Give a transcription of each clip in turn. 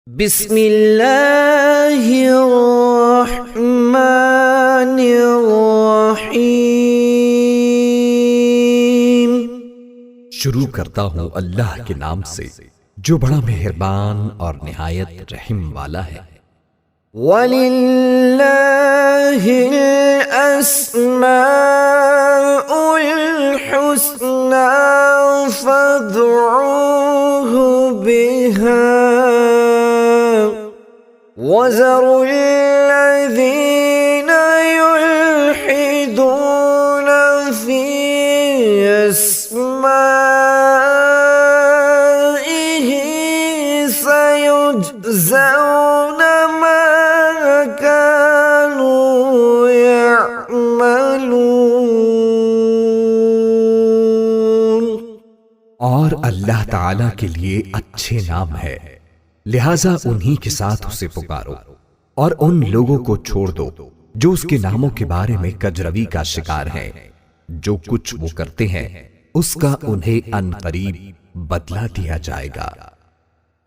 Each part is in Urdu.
بسم اللہ الرحمن الرحیم۔ شروع کرتا ہوں اللہ کے نام سے جو بڑا مہربان اور نہایت رحم والا ہے۔ وَلِلَّهِ الْأَسْمَاءُ الْحُسْنَى فَادْعُوهُ بِهَا وَذَرُوا الَّذِينَ يُلْحِدُونَ فِي أَسْمَائِهِ سَيُجْزَوْنَ مَا كَانُوا يَعْمَلُونَ۔ اور اللہ تعالی کے لیے اچھے نام ہے، لہذا انہی کے ساتھ اسے پکارو، اور ان لوگوں کو چھوڑ دو جو اس کے ناموں کے بارے میں کجروی کا شکار ہیں۔ جو کچھ وہ کرتے ہیں اس کا انہیں ان قریب بدلہ دیا جائے گا۔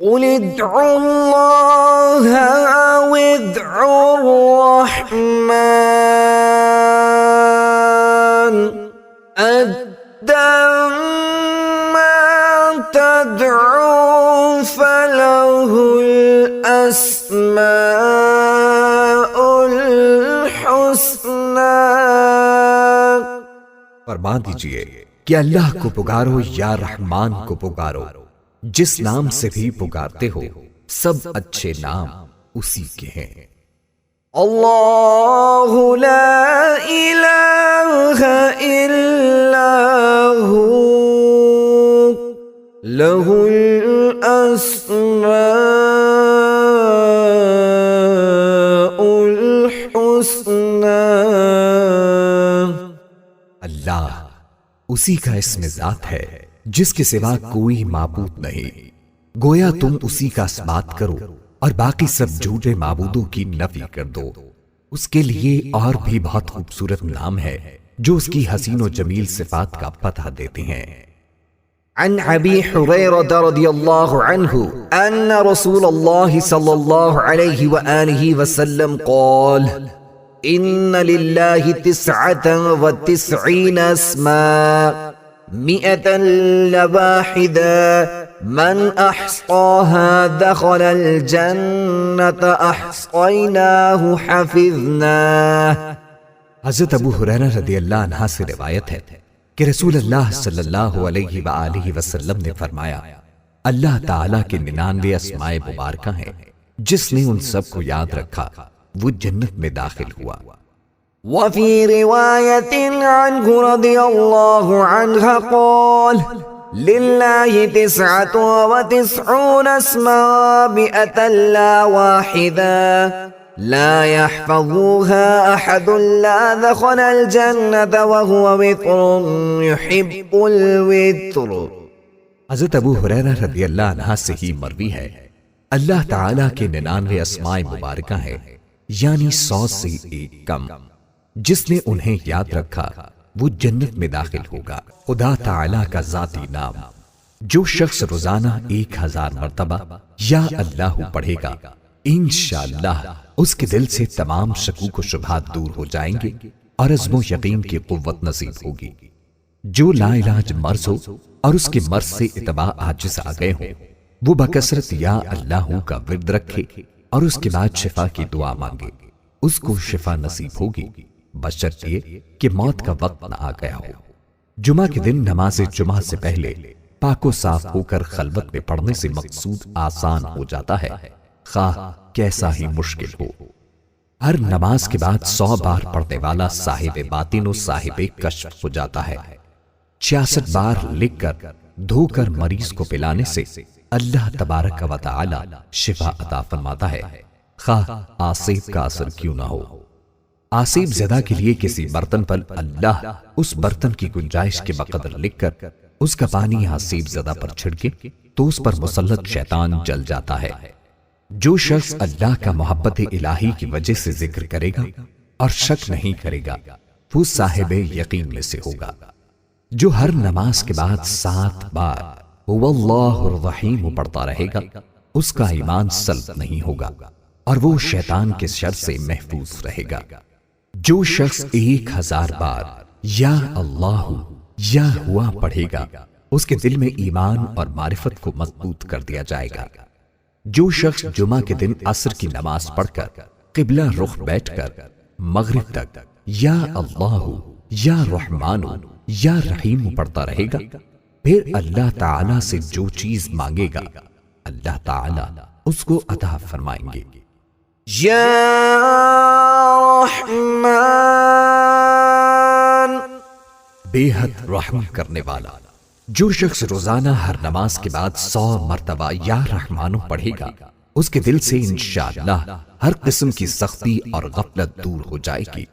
قُلِ ادْعُوا اللَّهَ أَوِ ادْعُوا الرَّحْمَنَ أَيًّا تَدْعُوا فَلَهُ الْأَسْمَاءُ الْحُسْنَى۔ فرما دیجئے کہ اللہ کو پکارو یا رحمان کو پکارو، جس نام سے بھی پکارتے ہو سب اچھے نام اسی کے ہیں۔ اللہ لا الہ الا ہو لہ الاسماء الحسنى۔ اللہ اسی کا اسم ذات ہے جس کے سوا کوئی معبود نہیں۔ گویا تم اسی کا اثبات کرو اور باقی سب جھوٹے معبودوں کی نفی کر دو۔ اس کے لیے اور بھی بہت خوبصورت نام ہے جو اس کی حسین و جمیل صفات کا پتہ دیتے ہیں۔ عن ابی حریرہ رضی اللہ عنہ ان رسول اللہ صلی اللہ علیہ وآلہ وسلم قال ان للہ 99 اسماء 100 لواحدہ من احصاها دخل الجنة احصیناہ حفظناہ۔ حضرت ابو ہریرہ رضی اللہ عنہ سے روایت ہے کہ رسول اللہ صلی اللہ علیہ وآلہ وسلم نے فرمایا، اللہ تعالیٰ کے 99 اسماء مبارکہ ہیں، جس نے ان سب کو یاد رکھا وہ جنت میں داخل ہوا۔ وفي رواية عنه رضي الله عنها قال لله 99 اسماء 100 لا واحدة لا يحفظها أحد لا دخل الجنة وهو وتر يحب الوتر۔ حضرت ابو ہریرہ رضی اللہ عنہ سے ہی مروی ہے، اللہ تعالیٰ کے 99 اسماء مبارکہ ہیں، یعنی 100 سے ایک کم۔ جس نے انہیں یاد رکھا وہ جنت میں داخل ہوگا۔ خدا تعالیٰ کا ذاتی نام جو شخص روزانہ 1000 مرتبہ یا اللہ پڑھے گا، انشاءاللہ اس کے دل سے تمام شکوک و شبہات دور ہو جائیں گے اور عزم و یقین کی قوت نصیب ہوگی۔ جو لا علاج مرض ہو اور اس کے مرض سے اتباع عاجز آ گئے ہوں، وہ بکثرت یا اللہ کا ورد رکھے اور اس کے بعد شفا کی دعا مانگے، اس کو شفا نصیب ہوگی، بشرط یہ کہ موت کا وقت نہ آ گیا ہو۔ جمعہ کے دن نماز جمعہ سے پہلے پاک و صاف ہو کر خلوت میں پڑھنے سے مقصود آسان ہو جاتا ہے، خواہ کیسا ہی مشکل ہو۔ ہر نماز کے بعد 100 بار پڑھنے والا صاحب باطن و صاحب کشف ہو جاتا ہے۔ 66 بار لکھ کر دھو کر مریض کو پلانے سے اللہ تبارک و تعالی شفا عطا فرماتا ہے، خواہ آسیب کا اثر کیوں نہ ہو۔ آسیب زدہ کے لیے کسی برتن پر اللہ اس برتن کی گنجائش کے بقدر لکھ کر اس کا پانی آسیب زدہ پر چھڑکے تو اس پر مسلط شیطان جل جاتا ہے۔ جو شخص اللہ کا محبت الہی کی وجہ سے ذکر کرے گا اور شک نہیں کرے گا وہ صاحب یقین میں سے ہوگا۔ جو ہر نماز کے بعد 7 بار هو اللہ الرحیم پڑھتا رہے گا، اس کا ایمان سلب نہیں ہوگا اور وہ شیطان کے شر سے محفوظ رہے گا۔ جو شخص 1000 بار یا اللہ یا ہوا پڑھے گا اس کے دل میں ایمان اور معرفت کو مضبوط کر دیا جائے گا۔ جو شخص جمعہ کے دن عصر کی نماز پڑھ کر قبلہ رخ بیٹھ کر مغرب تک یا اللہ یا رحمان یا رحیم پڑھتا رہے گا، پھر اللہ تعالی سے جو چیز مانگے گا اللہ تعالی اس کو عطا فرمائیں گے۔ یا رحمان، بے حد رحم کرنے والا۔ جو شخص روزانہ ہر نماز کے بعد 100 مرتبہ یا رحمانو پڑھے گا اس کے دل سے انشاءاللہ ہر قسم کی سختی اور غفلت دور ہو جائے گی۔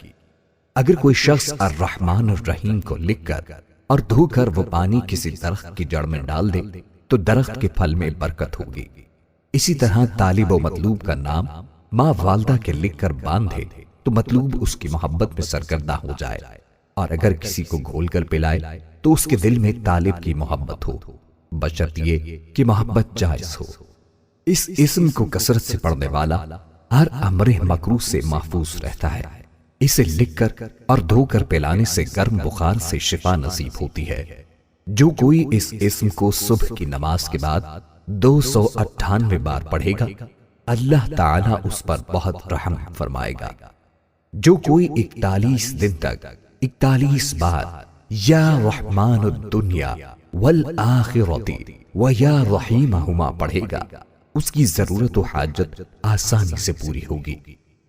اگر کوئی شخص الرحمن الرحیم کو لکھ کر اور دھو کر وہ پانی کسی درخت کی جڑ میں ڈال دے تو درخت کے پھل میں برکت ہوگی۔ اسی طرح طالب و مطلوب کا نام ماں والدہ کے لکھ کر باندھے تو مطلوب اس کی محبت میں سرگردہ ہو جائے، اور اگر کسی کو گھول کر پلائے تو اس کے دل میں طالب کی محبت ہو، بشرط یہ کہ محبت جائز ہو۔ اس اسم کو کثرت سے پڑھنے والا ہر امر مکروہ سے محفوظ رہتا ہے۔ اسے لکھ کر اور دھو کر پلانے سے گرم بخار سے شفا نصیب ہوتی ہے۔ جو کوئی اس اسم کو صبح کی نماز کے بعد 298 بار پڑھے گا اللہ تعالیٰ اس پر بہت رحم فرمائے گا۔ جو کوئی 41 دن تک 41 بار یا رحمان الدنیا والآخرۃ و یا رحیمہما پڑھے گا اس کی ضرورت و حاجت آسانی سے پوری ہوگی۔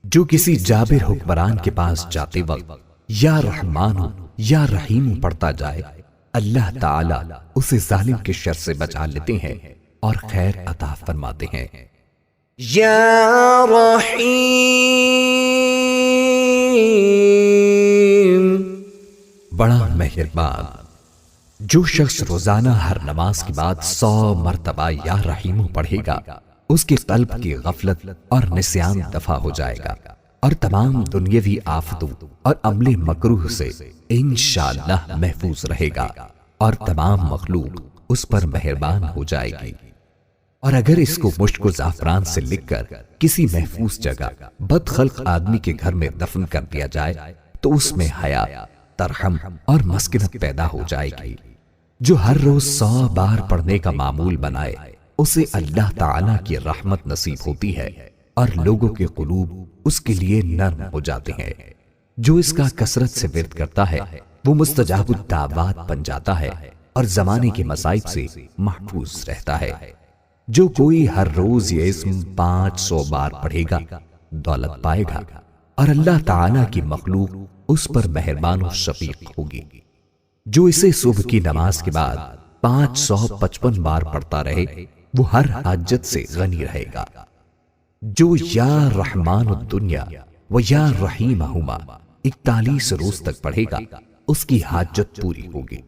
جو کسی جابر حکمران کے پاس جاتے وقت یا رحمان یا رحیم پڑھتا جائے اللہ تعالی اسے ظالم کے شر سے بچا لیتے ہیں اور خیر عطا فرماتے ہیں۔ یا رحیم، بڑا مہربان۔ جو شخص روزانہ ہر نماز کے بعد 100 مرتبہ یا رحیم پڑھے گا اس کے قلب کی غفلت اور نسیان دفع ہو جائے گا اور تمام دنیاوی آفتوں اور عمل مکروہ سے انشاءاللہ محفوظ رہے گا اور تمام مخلوق اس پر مہربان ہو جائے گی۔ اور اگر اس کو مشک و زعفران سے لکھ کر کسی محفوظ جگہ بد خلق آدمی کے گھر میں دفن کر دیا جائے تو اس میں حیا، ترحم اور مسکنت پیدا ہو جائے گی۔ جو ہر روز 100 بار پڑھنے کا معمول بنائے اسے اللہ تعالی کی رحمت نصیب ہوتی ہے اور لوگوں کے قلوب اس کے لیے نرم ہو جاتے ہیں۔ جو اس کا کثرت سے ورد کرتا ہے وہ مستجاب الدعوات بن جاتا ہے اور زمانے کے مصائب سے محفوظ رہتا ہے۔ جو کوئی ہر روز یہ اسم 500 بار پڑھے گا دولت پائے گا اور اللہ تعالی کی مخلوق اس پر مہربان و شفیق ہوگی۔ جو اسے صبح کی نماز کے بعد 555 بار پڑھتا رہے وہ ہر حاجت سے غنی رہے گا۔ جو یا رحمان الدنیا و یا رحیمہما 41 روز تک پڑھے گا اس کی حاجت پوری ہوگی۔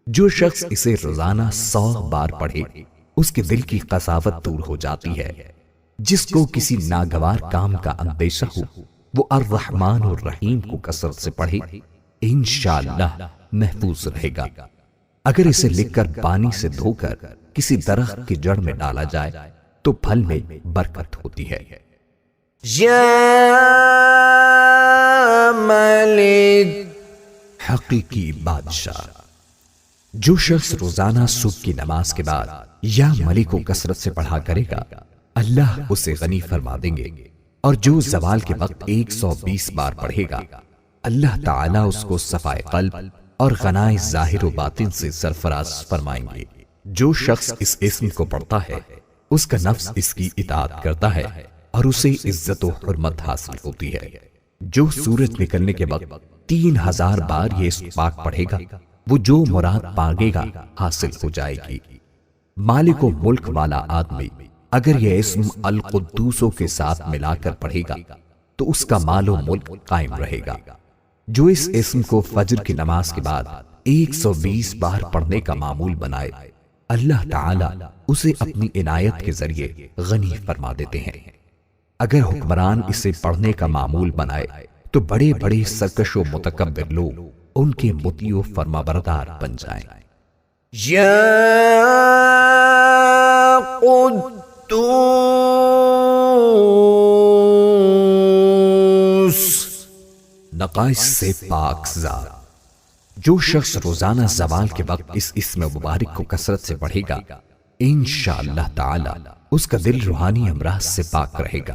جو شخص اسے روزانہ 100 بار پڑھے اس کے دل کی قساوت دور ہو جاتی ہے۔ جس کو کسی ناگوار کام کا اندیشہ ہو وہ الرحمن الرحیم کو کثرت سے پڑھے انشاءاللہ محفوظ رہے گا۔ اگر اسے لکھ کر پانی سے دھو کر کسی درخت کی جڑ میں ڈالا جائے تو پھل میں برکت ہوتی ہے۔ یا ملک، حقیقی بادشاہ۔ جو شخص روزانہ صبح کی نماز کے بعد یا ملک کو کثرت سے پڑھا کرے گا اللہ اسے غنی فرما دیں گے، اور جو زوال کے وقت 120 بار پڑھے گا اللہ تعالیٰ اس کو صفائے قلب اور غنائے ظاہر و باطن سے سرفراز فرمائیں گے۔ جو شخص اس اسم کو پڑھتا ہے اس کا نفس اس کی اطاعت کرتا ہے اور اسے عزت و حرمت حاصل ہوتی ہے۔ جو سورج نکلنے کے وقت 3000 بار یہ اسم پاک پڑھے گا وہ جو مراد مانگے گا حاصل ہو جائے گی۔ مالک و ملک والا آدمی اگر یہ اسم القدوسوں کے ساتھ ملا کر پڑھے گا تو اس کا مال و ملک قائم رہے گا۔ جو اس اسم کو فجر کی نماز کے بعد 120 بار پڑھنے کا معمول بنائے اللہ تعالیٰ اسے اپنی عنایت کے ذریعے غنی فرما دیتے ہیں۔ اگر حکمران اسے پڑھنے کا معمول بنائے تو بڑے بڑے سرکش و متکبر لوگ ان کے مطیع و فرمانبردار بن جائیں۔ یا قدوس نقائص سے پاک ذات۔ جو شخص روزانہ زوال کے وقت اس اسم مبارک کو کثرت سے پڑھے گا انشاءاللہ تعالی اس کا دل روحانی امراض سے پاک رہے گا،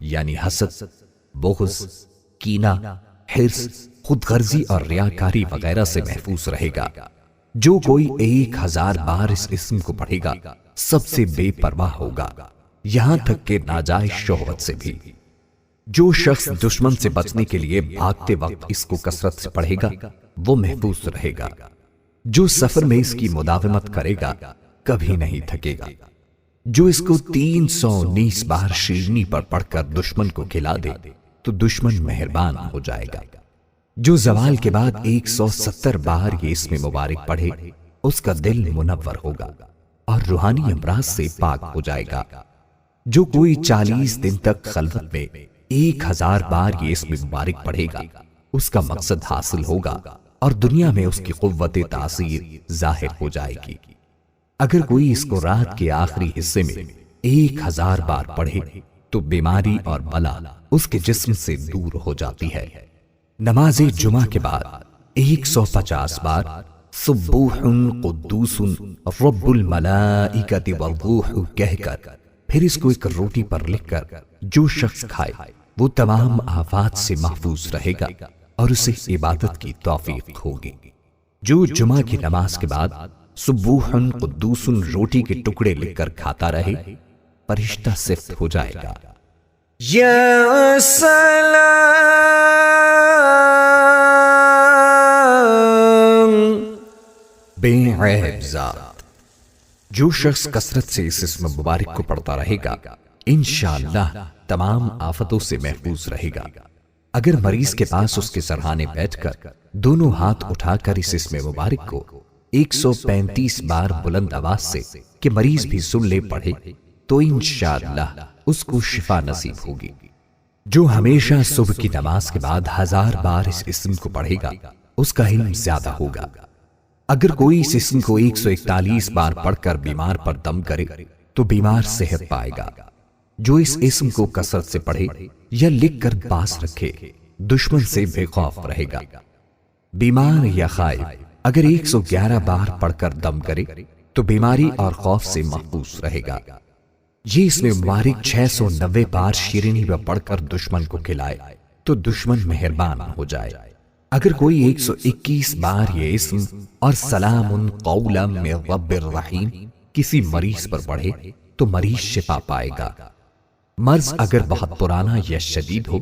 یعنی حسد، بغض، کینہ، حرص، خود غرضی اور ریاکاری وغیرہ سے محفوظ رہے گا۔ جو کوئی 1000 بار اس اسم کو پڑھے گا سب سے بے پرواہ ہوگا، یہاں تک کہ ناجائز شہوت سے بھی۔ جو شخص دشمن سے بچنے کے لیے بھاگتے وقت اس کو کثرت سے پڑھے گا وہ محفوظ رہے گا۔ جو سفر میں اس کی مداومت کرے گا کبھی نہیں تھکے گا۔ جو اس کو 319 بار شیرنی پر پڑھ کر دشمن کو کھلا دے تو دشمن مہربان ہو جائے گا۔ جو زوال کے بعد 170 بار یہ اسم مبارک پڑھے اس کا دل منور ہوگا اور روحانی امراض سے پاک ہو جائے گا۔ جو کوئی 40 دن تک خلوت میں 1000 بار یہ اسم مبارک پڑھے گا اس کا مقصد حاصل ہوگا اور دنیا میں اس کی قوت تاثیر ظاہر ہو جائے گی۔ اگر کوئی اس کو رات کے آخری حصے میں 1000 بار پڑھے تو بیماری اور بلا اس کے جسم سے دور ہو جاتی ہے۔ نماز جمعہ کے بعد 150 بار سبوح قدوس رب الملائکۃ والروح کہہ کر پھر اس کو ایک روٹی پر لکھ کر جو شخص کھائے وہ تمام آفات سے محفوظ رہے گا اور اسے عبادت کی توفیق ہوگی۔ جو جمعہ کی نماز کے بعد سبوح قدوس روٹی کے ٹکڑے لکھ کر کھاتا رہے فرشتہ صفت ہو جائے گا۔ یا سلام بے عیب ذات۔ جو شخص کثرت سے اس اسم مبارک کو پڑھتا رہے گا انشاءاللہ تمام آفتوں سے محفوظ رہے گا۔ اگر مریض کے پاس اس کے سرہانے بیٹھ کر دونوں ہاتھ اٹھا کر اس اسم مبارک کو 135 بار بلند آواز سے کہ مریض بھی سن لے پڑھے تو انشاءاللہ اس کو شفا نصیب ہوگی۔ جو ہمیشہ صبح کی نماز کے بعد 1000 بار اس اسم کو پڑھے گا اس کا علم زیادہ ہوگا۔ اگر کوئی اس اسم کو 141 بار پڑھ کر بیمار پر دم کرے تو بیمار صحت پائے گا۔ جو اس اسم کو کثرت سے پڑھے یا لکھ کر پاس رکھے دشمن سے بے خوف رہے گا۔ بیمار یا خائف اگر 111 بار پڑھ کر دم کرے تو بیماری اور خوف سے محفوظ رہے گا۔ یہ اسم مبارک 690 بار شیرینی میں پڑھ کر دشمن کو کھلائے تو دشمن مہربان ہو جائے۔ اگر کوئی 121 بار یہ اسم اور سلام قولا من رب الرحیم کسی مریض پر پڑھے تو مریض شفا پائے گا۔ مرض اگر بہت پرانا یا شدید ہو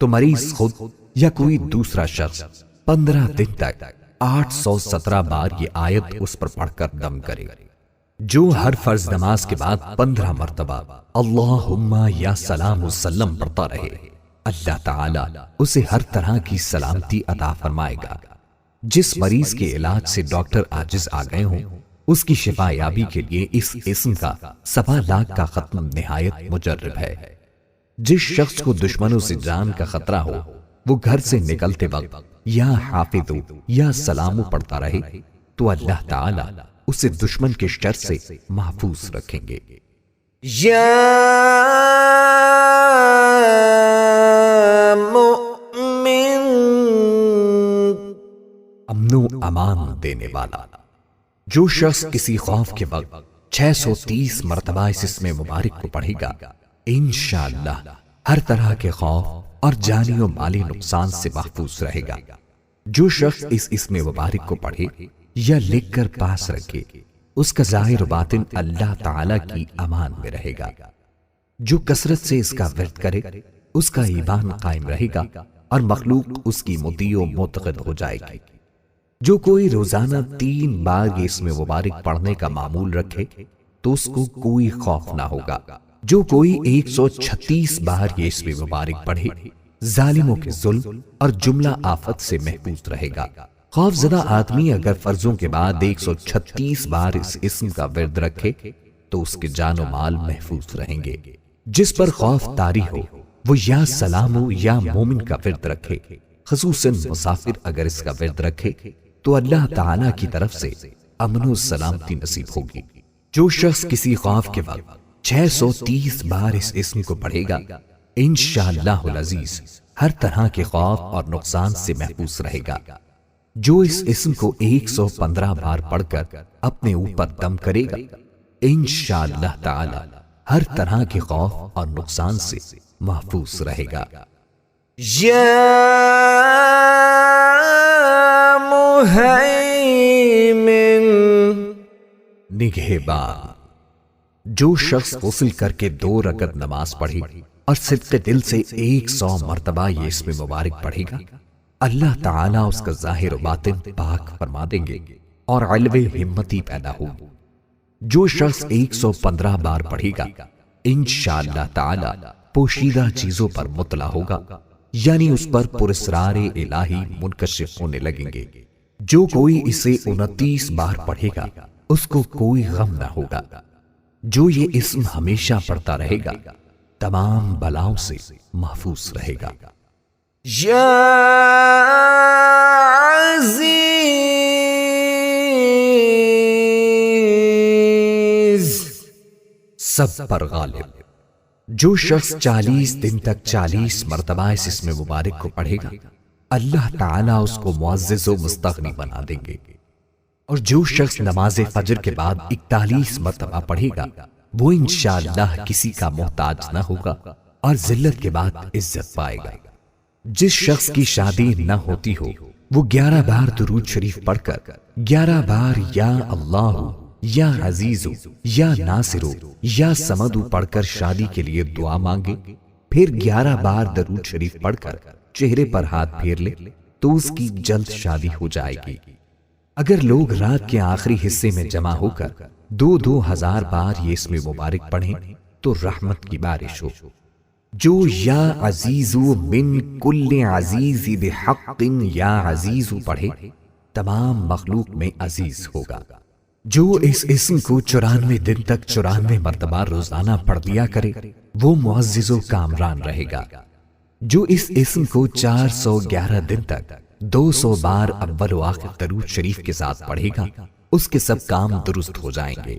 تو مریض خود یا کوئی دوسرا شخص 15 دن تک 817 بار یہ آیت اس پر پڑھ کر دم کرے۔ جو ہر فرض نماز کے بعد 15 مرتبہ اللہم یا سلام وسلم پڑھتا رہے اللہ تعالی اسے ہر طرح کی سلامتی عطا فرمائے گا۔ جس مریض کے علاج سے ڈاکٹر عاجز آ گئے ہوں اس کی شفا یابی کے لیے اس اسم کا 1.25 لاکھ کا ختم نہایت مجرب ہے۔ جس شخص کو دشمنوں سے جان کا خطرہ ہو وہ گھر سے نکلتے وقت یا حافظ یا سلام پڑھتا رہے تو اللہ تعالی اسے دشمن کے شر سے محفوظ رکھیں گے۔ یا مؤمن امن و امان دینے والا۔ جو شخص کسی خوف کے وقت 630 مرتبہ اس اسم مبارک کو پڑھے گا انشاءاللہ ہر طرح کے خوف اور جانی و مالی نقصان سے محفوظ رہے گا۔ جو شخص اس اسم مبارک کو پڑھے یا لکھ کر پاس رکھے اس کا ظاہر و باطن اللہ تعالی کی امان میں رہے گا۔ جو کثرت سے اس کا ورد کرے اس کا ایمان قائم رہے گا اور مخلوق اس کی مطیع و معتقد ہو جائے گی۔ جو کوئی روزانہ 3 بار یہ اسم مبارک پڑھنے کا معمول رکھے تو اس کو کوئی خوف نہ ہوگا۔ جو کوئی 136 بار یہ اسم مبارک پڑھے ظالموں کے ظلم اور جملہ آفت سے محفوظ رہے گا۔ خوف زدہ آدمی اگر فرضوں کے بعد 136 بار اس اسم کا ورد رکھے تو اس کے جان و مال محفوظ رہیں گے۔ جس پر خوف طاری ہو وہ یا سلام یا مومن کا ورد رکھے، خصوصاً مسافر اگر اس کا ورد رکھے تو اللہ تعالی کی طرف سے امن و سلامتی نصیب ہوگی۔ جو شخص کسی خوف کے وقت 630 بار اس اسم کو پڑھے گا انشاءاللہ العزیز ہر طرح کے خوف اور نقصان سے محفوظ رہے گا۔ جو اس اسم کو 115 بار پڑھ کر اپنے اوپر دم کرے گا، انشاءاللہ تعالی ہر طرح کے خوف اور نقصان سے محفوظ رہے گا۔ یا مہیمن، نگہبان۔ جو شخص غسل کر کے 2 رکعت نماز پڑھے اور صدق دل سے 100 مرتبہ یہ اسم مبارک پڑھے گا، اللہ تعالیٰ اس کا ظاہر و باطن پاک فرما دیں گے اور علو ہمتی پیدا ہوگی۔ جو شخص 115 بار پڑھے گا، انشاءاللہ تعالیٰ پوشیدہ چیزوں پر مطلع ہوگا، یعنی اس پر پراسرار الہی منکشف ہونے لگیں گے۔ جو کوئی اسے 29 بار پڑھے گا، اس کو کوئی غم نہ ہوگا۔ جو یہ اسم ہمیشہ پڑھتا رہے گا، تمام بلاؤں سے محفوظ رہے گا۔ یا عزیز، سب پر غالب۔ جو شخص 40 دن تک 40 مرتبہ اس اسم مبارک کو پڑھے گا، اللہ تعالیٰ اس کو معزز و مستغنی بنا دیں گے۔ اور جو شخص نماز فجر کے بعد 41 مرتبہ پڑھے گا، وہ انشاءاللہ کسی کا محتاج نہ ہوگا اور ذلت کے بعد عزت پائے گا۔ جس شخص کی شادی نہ ہوتی ہو، وہ 11 بار درود شریف پڑھ کر 11 بار یا اللہ، یا عزیز، یا ناصر، یا صمد پڑھ کر شادی کے لیے دعا مانگے، پھر 11 بار درود شریف پڑھ کر چہرے پر ہاتھ پھیر لے تو اس کی جلد شادی ہو جائے گی۔ اگر لوگ رات کے آخری حصے میں جمع ہو کر 2000 بار یہ اسم مبارک پڑھیں تو رحمت کی بارش ہو۔ جو یا عزیز من کل عزیز بحق یا عزیز پڑھے، تمام مخلوق میں عزیز ہوگا۔ جو اس اسم کو 94 دن تک 94 مرتبہ روزانہ پڑھ لیا کرے، وہ معزز و کامران رہے گا۔ جو اس اسم کو 411 دن تک 200 بار اول و آخر درود شریف کے ساتھ پڑھے گا، اس کے سب کام درست ہو جائیں گے۔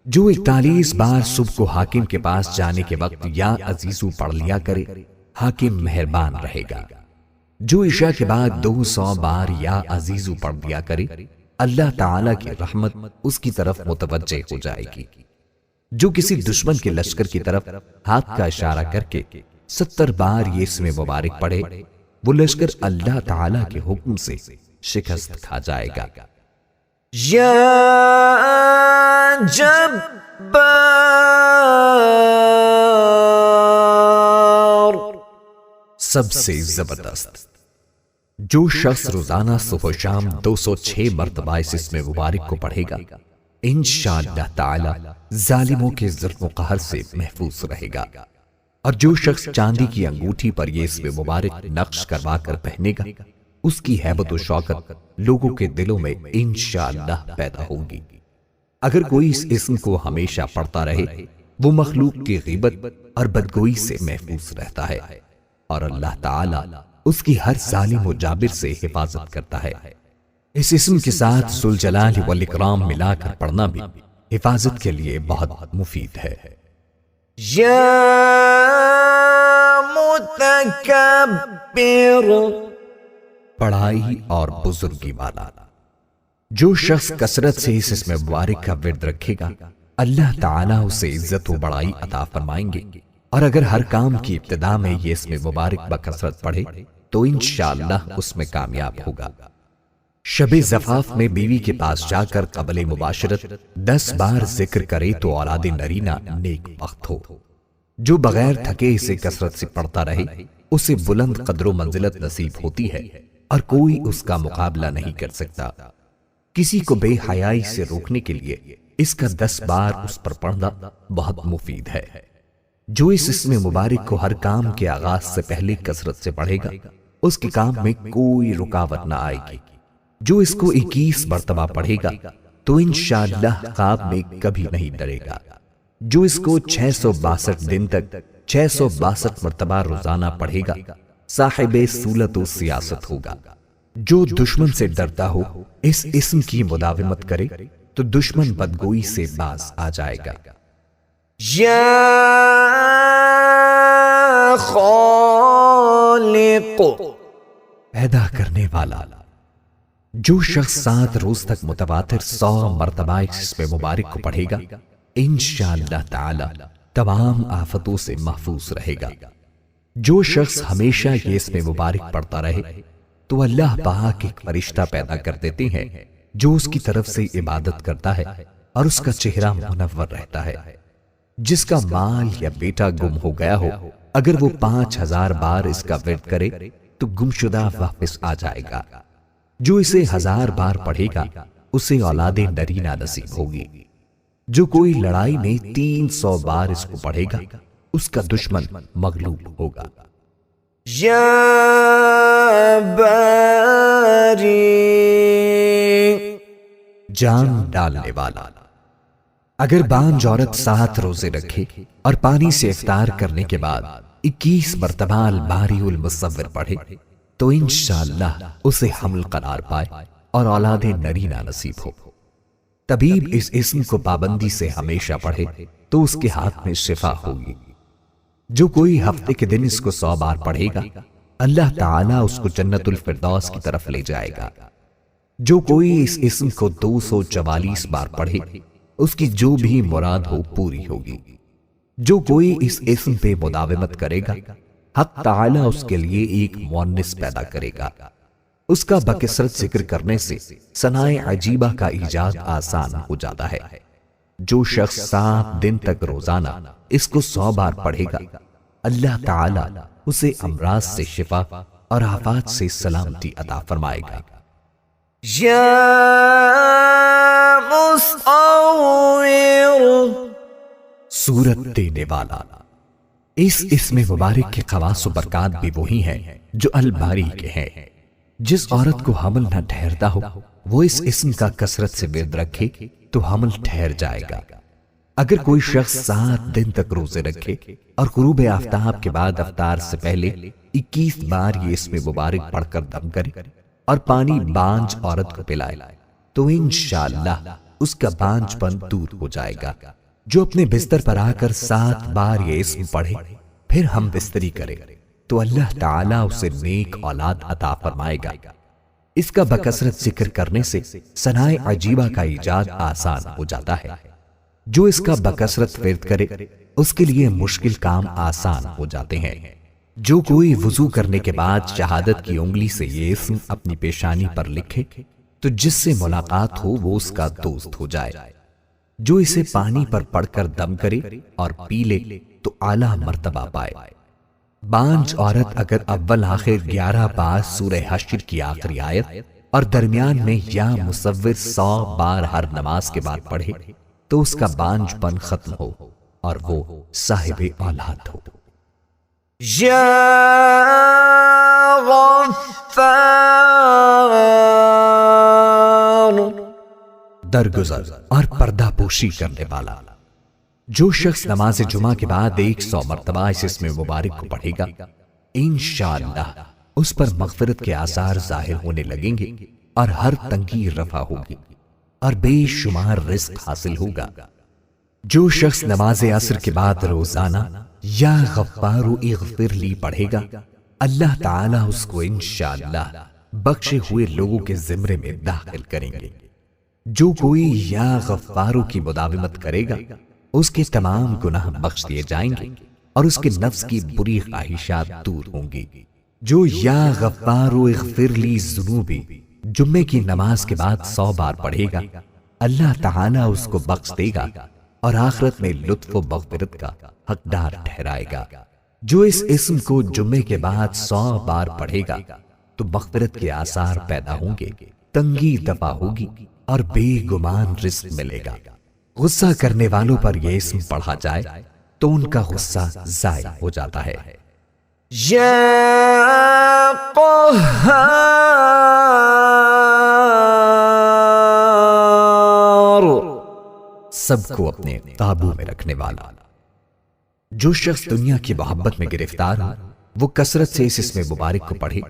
جو 41 بار صبح کو حاکم کے پاس جانے کے وقت یا عزیزو پڑھ لیا کرے، حاکم مہربان رہے گا۔ جو عشاء کے بعد 200 بار یا عزیزو پڑھ لیا کرے، اللہ تعالیٰ کی رحمت اس کی طرف متوجہ ہو جائے گی۔ جو کسی دشمن کے لشکر کی طرف ہاتھ کا اشارہ کر کے 70 بار یہ اسم مبارک پڑھے، وہ لشکر اللہ تعالیٰ کے حکم سے شکست کھا جائے گا۔ یا جبار، سب سے زبردست۔ جو شخص روزانہ صبح و شام 206 مرتبہ اس اسم مبارک کو پڑھے گا، انشاءاللہ تعالی ظالموں کے ظلم و قہر سے محفوظ رہے گا۔ اور جو شخص چاندی کی انگوٹھی پر یہ اسم مبارک نقش کروا کر پہنے گا، اس کی ہیبت و شوکت لوگوں کے دلوں میں انشاءاللہ پیدا ہوگی۔ اگر کوئی اس اسم کو ہمیشہ پڑھتا رہے، وہ مخلوق کی غیبت اور بدگوئی سے محفوظ رہتا ہے، اور اللہ تعالی اس کی ہر ظالم و جابر سے حفاظت کرتا ہے۔ اس اسم کے ساتھ ذوالجلال والاکرام ملا کر پڑھنا بھی حفاظت کے لیے بہت مفید ہے۔ یا متکبر، بڑائی اور بزرگی والا۔ جو شخص کثرت سے اس اسم مبارک کا ورد رکھے گا، اللہ تعالیٰ اسے عزت و بڑائی عطا فرمائیں گے۔ اور اگر ہر کام کی ابتدا میں یہ اسم مبارک بکثرت پڑھے تو انشاءاللہ اس میں کامیاب ہوگا۔ شب زفاف میں بیوی کے پاس جا کر قبل مباشرت 10 بار ذکر کرے تو اولاد نرینہ نیک بخت ہو۔ جو بغیر تھکے اسے کثرت سے پڑھتا رہے، اسے بلند قدر و منزلت نصیب ہوتی ہے اور کوئی اس کا مقابلہ نہیں کر سکتا۔ کسی کو بے حیائی سے روکنے کے لیے اس کا 10 بار اس پر پڑھنا بہت مفید ہے۔ جو اس اسم مبارک کو ہر کام کے آغاز سے پہلے کثرت سے پڑھے گا، اس کے کام میں کوئی رکاوٹ نہ آئے گی۔ جو اس کو 21 مرتبہ پڑھے گا تو انشاءاللہ خواب میں کبھی نہیں ڈرے گا۔ جو اس کو 662 دن تک 662 مرتبہ روزانہ پڑھے گا، صاحب سولت و سیاست ہوگا۔ جو دشمن سے ڈرتا ہو، اس اسم کی مداومت کرے تو دشمن بدگوئی سے باز آ جائے گا۔ یا خالق، خالق. پیدا کرنے والا. جو شخص 7 روز تک متواتر 100 مرتبہ اس اسم مبارک کو پڑھے گا انشاءاللہ تعالی تمام آفتوں سے محفوظ رہے گا. جو شخص ہمیشہ یہ اسم مبارک پڑھتا رہے تو اللہ پاک ایک فرشتہ پیدا کر دیتے ہیں جو اس کی طرف سے عبادت کرتا ہے اور اس کا چہرہ منور رہتا ہے. جس کا مال یا بیٹا گم ہو گیا ہو اگر وہ 5000 بار اس کا ورد کرے تو گمشدہ واپس آ جائے گا. جو اسے 1000 بار پڑھے گا اسے اولاد نرینہ نصیب ہوگی. جو کوئی لڑائی میں 300 بار اس کو پڑھے گا اس کا دشمن مغلوب ہوگا. یا باری جان ڈالنے والا. اگر بانجھ عورت 7 روزے رکھے اور پانی سے افطار کرنے کے بعد 21 مرتبہ الباری المصور پڑھے تو انشاءاللہ اسے حمل قرار پائے اور اولاد نرینہ نصیب ہو. طبیب اس اسم کو پابندی سے ہمیشہ پڑھے تو اس کے ہاتھ میں شفا ہوگی. جو کوئی ہفتے کے دن اس کو 100 بار پڑھے گا اللہ تعالیٰ اس کو جنت الفردوس کی طرف لے جائے گا. جو کوئی اس اسم کو 244 بار پڑھے اس کی جو بھی مراد ہو پوری ہوگی. جو کوئی اس اسم پہ مداومت کرے گا حق تعالیٰ اس کے لیے ایک مؤنث پیدا کرے گا. اس کا بکثرت ذکر کرنے سے ثنائے عجیبہ کا ایجاد آسان ہو جاتا ہے. جو شخص 7 دن تک روزانہ اس کو 100 بار پڑھے گا اللہ تعالیٰ اسے امراض سے شفا اور آفات سے سلامتی عطا فرمائے گا. یا مصور صورت دینے والا. اس اسم مبارک کے خواص و برکات بھی وہی ہیں جو الباری کے ہیں. جس عورت کو حمل نہ ٹھہرتا ہو وہ اس اسم کا کثرت سے ورد رکھے تو حمل ٹھہر جائے گا. اگر کوئی شخص 7 دن تک روزے رکھے اور غروب آفتاب کے بعد افطار سے پہلے 21 بار یہ اسم مبارک پڑھ کر دم کرے اور پانی بانجھ عورت کو پلائے تو انشاءاللہ اس کا بانجھ پن دور ہو جائے گا. جو اپنے بستر پر آ کر 7 بار یہ اسم پڑھے پھر ہم بستری کرے تو اللہ تعالیٰ اسے نیک اولاد عطا فرمائے گا. اس کا بکثرت ذکر کرنے سے ثنائے عجیبہ کا ایجاد آسان ہو جاتا ہے. جو اس کا بکثرت ورد کرے اس کے لیے مشکل کام آسان ہو جاتے ہیں. جو کوئی وضو کرنے کے بعد شہادت کی انگلی سے یہ اسم اپنی پیشانی پر لکھے تو جس سے ملاقات ہو وہ اس کا دوست ہو جائے. جو اسے پانی پر پڑھ کر دم کرے اور پی لے تو اعلیٰ مرتبہ پائے. بانجھ عورت اگر اول آخر 11 بار سورہ حشر کی آخری آیت اور درمیان میں یا مصور 100 بار ہر نماز کے بعد پڑھے تو اس کا بانجھ پن ختم ہو اور وہ صاحب اولاد ہو. یا غفار درگزر اور پردہ پوشی کرنے والا. جو شخص نماز جمعہ کے بعد 100 مرتبہ اس اسم مبارک کو پڑھے گا انشاءاللہ اس پر مغفرت کے آثار ظاہر ہونے لگیں گے اور ہر تنگی رفع ہوگی اور بے شمار رزق حاصل ہوگا. جو شخص نماز عصر کے بعد روزانہ یا غفار اغفر لی پڑھے گا اللہ تعالیٰ اس کو انشاءاللہ بخشے ہوئے لوگوں کے زمرے میں داخل کریں گے. جو کوئی یا غفارو کی مداومت کرے گا اس کے تمام گناہ بخش دیے جائیں گے اور اس کے نفس کی بری خواہشات دور ہوں گی. جو یا غفار اغفر لی ذنوبی جمعے کی نماز کے بعد 100 بار پڑھے گا اللہ تعالیٰ اس کو بخش دے گا اور آخرت میں لطف و مغفرت کا حقدار ٹھہرائے گا. جو اس اسم کو جمعے کے بعد 100 بار پڑھے گا تو مغفرت کے آثار پیدا ہوں گے, تنگی دفع ہوگی اور بے گمان رزق ملے گا. غصہ کرنے والوں پر یہ اسم پڑھا جائے تو ان کا غصہ ضائع ہو جاتا ہے. یا قہار سب کو اپنے قابو میں رکھنے والا. جو شخص دنیا کی محبت میں گرفتار ہو وہ کثرت سے اس اسم مبارک کو پڑھے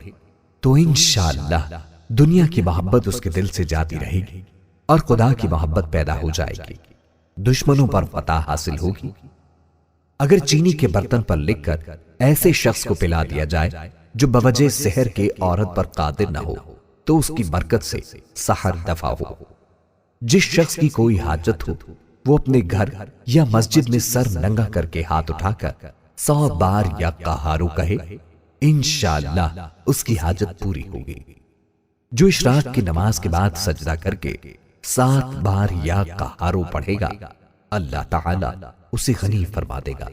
تو انشاءاللہ دنیا کی محبت اس کے دل سے جاتی رہے گی اور خدا کی محبت پیدا ہو جائے گی. دشمنوں پر فتح حاصل ہوگی. اگر چینی کے برتن پر لکھ کر ایسے شخص کو پلا دیا جائے جو بوجہ سحر کے عورت پر قادر نہ ہو تو اس کی برکت سے سحر دفع ہو۔ جس شخص کی کوئی حاجت ہو وہ اپنے گھر یا مسجد میں سر ننگا کر کے ہاتھ اٹھا کر 100 بار یا قہارو کہے، انشاءاللہ اس کی حاجت پوری ہوگی۔ جو اشراق کی نماز کے بعد سجدہ کر کے 7 بار یا قہارو پڑھے گا، اللہ تعالی اسے غنی فرما دے گا۔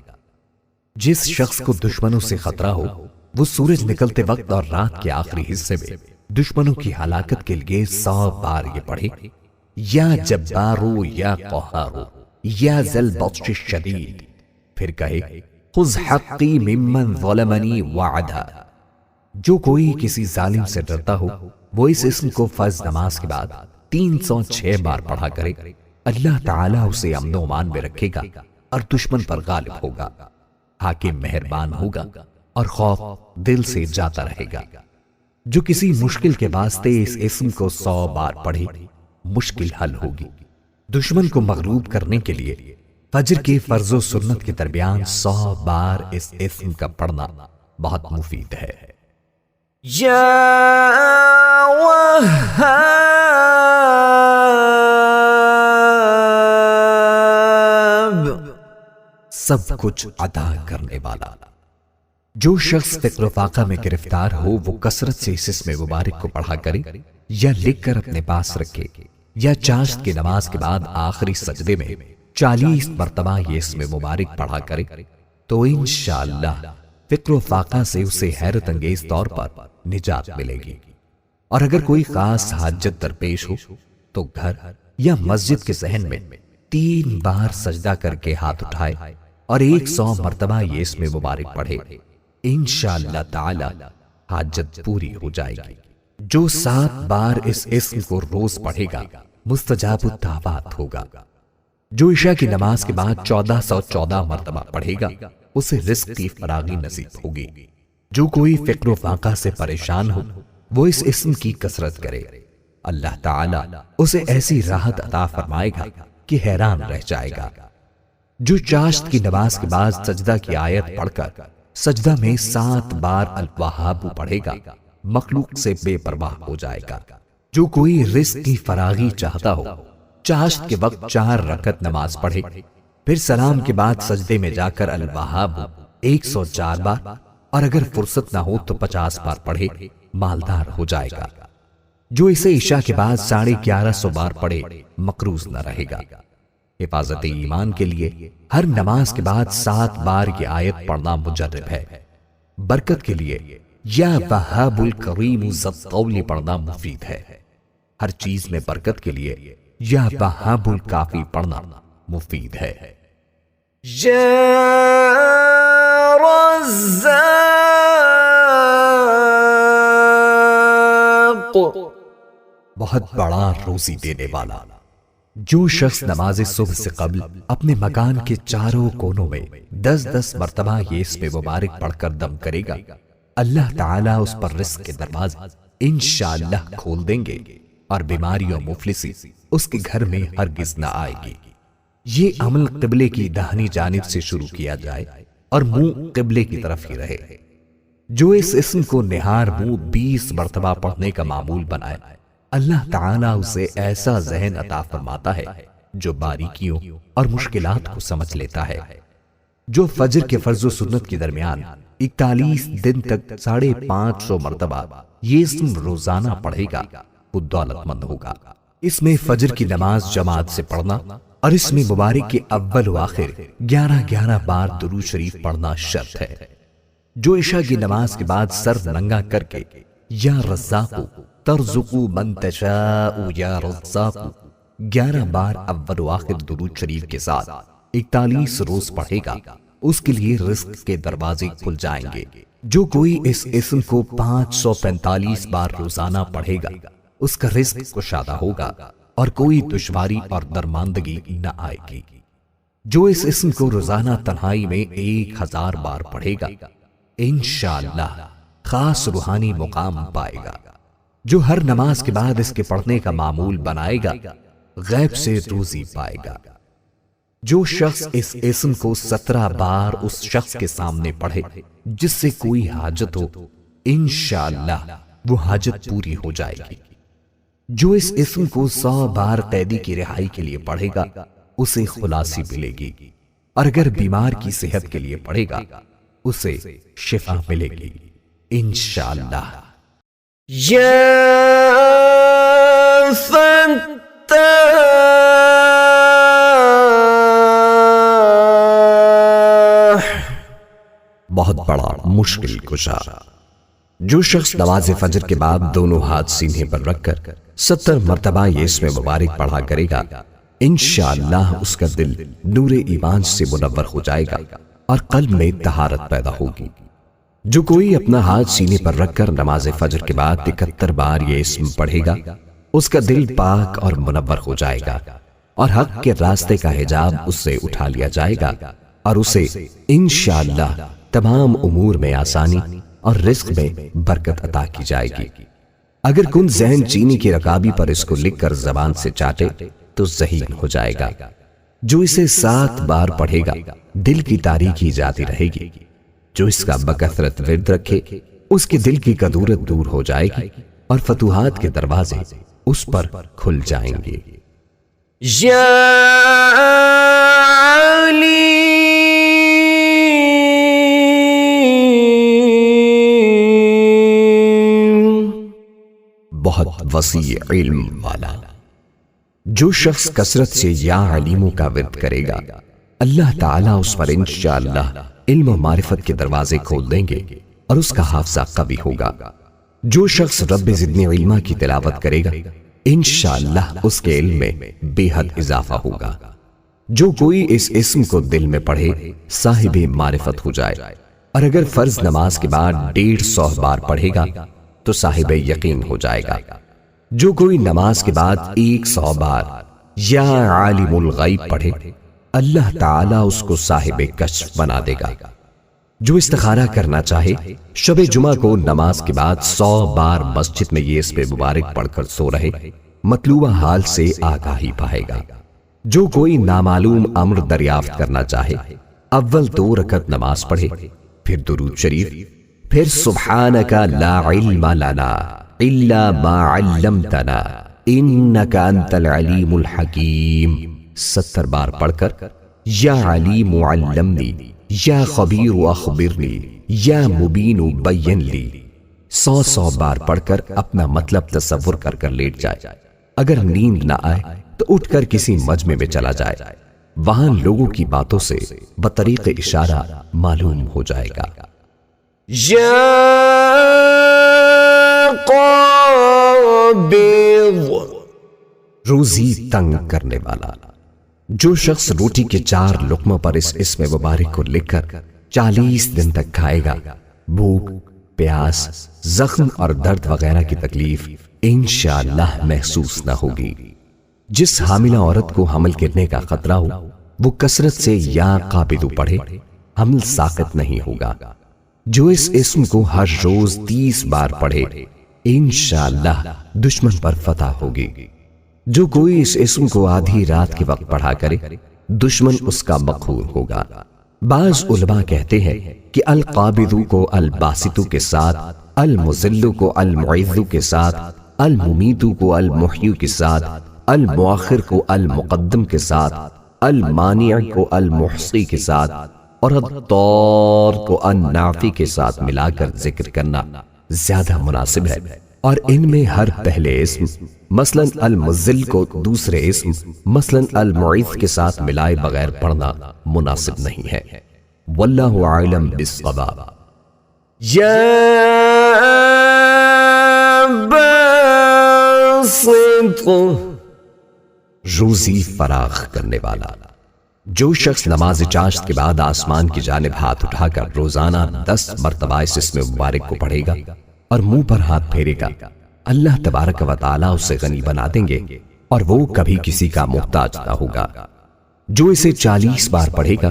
جس شخص کو دشمنوں سے خطرہ ہو وہ سورج نکلتے وقت اور رات کے آخری حصے میں دشمنوں کی ہلاکت کے لیے 100 بار یہ پڑھے، یا جبارو یا قہارو یا ذل بطش الشدید، پھر کہے خذ حقی ممن ظلمنی وعدا۔ جو کوئی کسی ظالم سے ڈرتا ہو وہ اس اسم کو فرض نماز کے بعد 306 بار پڑھا کرے، اللہ تعالیٰ اسے امن و امان میں رکھے گا اور دشمن پر غالب ہوگا، حاکم مہربان ہوگا اور خوف دل سے جاتا رہے گا۔ جو کسی مشکل کے واسطے اس اسم کو 100 بار پڑھے مشکل حل ہوگی۔ دشمن کو مغلوب کرنے کے لیے فجر کے فرض و سنت کے درمیان 100 بار اس اسم کا پڑھنا بہت مفید ہے۔ یا وہاب سب کچھ عطا کرنے والا۔ جو شخص فکر و فاقہ میں گرفتار ہو وہ کثرت سے اس اسم مبارک کو پڑھا کرے یا لکھ کر اپنے پاس رکھے، یا چاشت کی نماز کے بعد آخری سجدے میں 40 مرتبہ یہ اسم مبارک پڑھا کرے تو انشاءاللہ فکر و فاقہ سے اسے حیرت انگیز طور پر نجات ملے گی۔ اور اگر کوئی خاص حاجت درپیش ہو تو گھر یا مسجد کے صحن میں 3 بار سجدہ کر کے ہاتھ اٹھائے اور 100 مرتبہ یہ اسم مبارک پڑھے، انشاءاللہ تعالی حاجت پوری ہو جائے گی۔ جو 7 بار اس اسم کو روز پڑھے گا مستجاب الدعوات ہوگا۔ جو عشاء کی نماز کے بعد 1414 مرتبہ پڑھے گا اسے رزق کی فراغی نصیب ہوگی۔ جو کوئی فکر و فاقہ سے پریشان ہو وہ اس اسم کی کثرت کرے، اللہ تعالی اسے ایسی راحت عطا فرمائے گا کہ حیران رہ جائے گا۔ جو چاشت کی نماز کے بعد سجدہ کی آیت پڑھ کر سجدہ میں 7 بار الوہاب پڑھے گا مخلوق سے بے پرواہ ہو جائے گا۔ جو کوئی رزق کی فراغی چاہتا ہو چاشت کے وقت 4 رکعت نماز پڑھے، پھر سلام کے بعد سجدے میں جا کر الوہاب 104 بار اور اگر فرصت نہ ہو تو 50 بار پڑھے، مالدار ہو جائے گا۔ جو اسے عشاء کے بعد 1150 بار پڑھے مقروض نہ رہے گا۔ حفاظت ایمان کے لیے ہر نماز کے بعد 7 بار یہ آیت پڑھنا مجرب ہے۔ برکت کے لیے یا وہاب الکریم ذی الطول پڑھنا مفید ہے۔ ہر چیز میں برکت کے لیے یا وہاب الکافی پڑھنا مفید ہے۔ یا رزاق بہت بڑا روزی دینے والا۔ جو شخص نماز صبح سے قبل اپنے مکان کے چاروں کونوں میں 10-10 مرتبہ یہ اسم مبارک پڑھ کر دم کرے گا، اللہ تعالیٰ اس پر رزق کے دروازے انشاءاللہ کھول دیں گے اور بیماری و مفلسی اس کے گھر میں ہرگز نہ آئے گی۔ یہ عمل قبلے کی داہنی جانب سے شروع کیا جائے اور منہ قبلے کی طرف ہی رہے۔ جو اس اسم کو نہار منہ 20 مرتبہ پڑھنے کا معمول بنائے، اللہ تعالیٰ اسے ایسا ذہن عطا فرماتا ہے جو باریکیوں اور مشکلات کو سمجھ لیتا ہے۔ جو فجر کے فرض و سنت کے درمیان 41 دن تک 550 مرتبہ یہ اسم روزانہ پڑھے گا وہ دولت مند ہوگا۔ اس میں فجر کی نماز جماعت سے پڑھنا اور اس میں مبارک کے اول و آخر 11 بار درود شریف پڑھنا شرط ہے۔ جو عشاء کی نماز کے بعد سر ننگا کر کے یا رزاق ترزق من تشاء یا رزاق 11 بار اول و آخر درود شریف کے ساتھ 41 روز پڑھے گا اس کے لیے رزق کے دروازے کھل جائیں گے۔ جو کوئی اس اسم کو 545 بار روزانہ پڑھے گا اس کا رزق کشادہ ہوگا اور کوئی دشواری اور درماندگی نہ آئے گی۔ جو اس اسم کو روزانہ تنہائی میں 1000 بار پڑھے گا انشاءاللہ خاص روحانی مقام پائے گا۔ جو ہر نماز کے بعد اس کے پڑھنے کا معمول بنائے گا غیب سے روزی پائے گا۔ جو شخص اس اسم کو 17 بار اس شخص کے سامنے پڑھے جس سے کوئی حاجت ہو انشاءاللہ وہ حاجت پوری ہو جائے گی۔ جو اس اسم کو 100 بار قیدی کی رہائی کے لیے پڑھے گا اسے خلاصی ملے گی، اور اگر بیمار کی صحت کے لیے پڑھے گا اسے شفا ملے گی انشاءاللہ۔ بہت بڑا مشکل کشا۔ جو شخص نماز فجر کے بعد دونوں ہاتھ سینے پر رکھ کر 70 مرتبہ یہ اسم مبارک پڑھا کرے گا، انشاءاللہ اس کا دل نور ایمان سے منور ہو جائے گا اور قلب میں طہارت پیدا ہوگی۔ جو کوئی اپنا ہاتھ سینے پر رکھ کر نماز فجر کے بعد 71 بار یہ اسم پڑھے گا، اس کا دل پاک اور منور ہو جائے گا، اور حق کے راستے کا حجاب اس سے اٹھا لیا جائے گا، اور اسے انشاءاللہ تمام امور میں آسانی اور رزق میں برکت عطا کی جائے گی۔ اگر کن ذہن چینی کی رکابی پر اس کو لکھ کر زبان سے چاٹے تو ذہین ہو جائے گا۔ جو اسے 7 بار پڑھے گا دل کی تاریکی جاتی رہے گی۔ جو اس کا بکثرت ورد رکھے اس کے دل کی کدورت دور ہو جائے گی اور فتوحات کے دروازے اس پر کھل جائیں گے۔ یا علی بہت وسیع علم والا۔ جو شخص کثرت سے یا علیموں کا ورد کرے گا، اللہ تعالیٰ اس پر انشاءاللہ علم و معرفت کے دروازے کھول دیں گے اور اس کا حافظہ قوی ہوگا۔ جو شخص رب زدنی علما کی تلاوت کرے گا، انشاءاللہ اس کے علم میں بے حد اضافہ ہوگا۔ جو کوئی اس اسم کو دل میں پڑھے صاحب معرفت ہو جائے، اور اگر فرض نماز کے بعد 150 بار پڑھے گا تو صاحب یقین ہو جائے گا۔ جو کوئی نماز کے بعد 100 بار یا عالم الغیب پڑھے، اللہ تعالیٰ اس کو صاحب کشف بنا دے گا۔ جو استخارہ کرنا چاہے، شب جمعہ کو نماز کے بعد 100 بار مسجد میں یہ اسم مبارک پڑھ کر سو رہے، مطلوبہ حال سے آگاہی پائے گا۔ جو کوئی نامعلوم امر دریافت کرنا چاہے، اول 2 رکعت نماز پڑھے، پھر درود شریف، پھر سبحانک لا علم لنا الا ما علمتنا انک انت العلیم الحکیم 70 بار پڑھ کر یا علیم علمنی یا خبیر اخبرنی یا مبین بین لی 100 بار پڑھ کر اپنا مطلب تصور کر کر لیٹ جائے۔ اگر نیند نہ آئے تو اٹھ کر کسی مجمع میں چلا جائے، وہاں لوگوں کی باتوں سے بطریق اشارہ معلوم ہو جائے گا۔ یا قابض روزی تنگ کرنے والا۔ جو شخص روٹی کے 4 لقموں پر اس اسم مبارک کو لکھ کر 40 دن تک کھائے گا، بھوک، پیاس، زخم اور درد وغیرہ کی تکلیف انشاءاللہ محسوس نہ ہوگی۔ جس حاملہ عورت کو حمل گرنے کا خطرہ ہو وہ کثرت سے یا قابض پڑھے، حمل ساقط نہیں ہوگا۔ جو اس اسم کو ہر روز 30 بار پڑھے، انشاءاللہ دشمن پر فتح ہوگی۔ جو کوئی اس اسم کو آدھی رات کے وقت پڑھا کرے، دشمن اس کا مقہور ہوگا۔ بعض علماء کہتے ہیں کہ القابض کو الباسط کے ساتھ، المذل کو المعز کے ساتھ، الممیت کو المحیی کے ساتھ، المؤخر کو المقدم کے ساتھ، المانع کو المحصی کے ساتھ، اور الضار کو النافع کے ساتھ ملا کر ذکر کرنا زیادہ مناسب ہے، اور ان میں ہر پہلے اسم مثلا المذل کو دوسرے اسم مثلا المعز کے ساتھ ملائے بغیر پڑھنا مناسب نہیں ہے۔ واللہ اعلم بالصواب۔ یا باسط روزی فراخ کرنے والا۔ جو شخص نماز چاشت کے بعد آسمان کی جانب ہاتھ اٹھا کر روزانہ 10 مرتبہ اس اسم مبارک کو پڑھے گا اور منہ پر ہاتھ پھیرے گا، اللہ تبارک و تعالیٰ اسے غنی بنا دیں گے اور وہ کبھی کسی کا محتاج نہ ہوگا۔ جو اسے 40 بار پڑھے گا،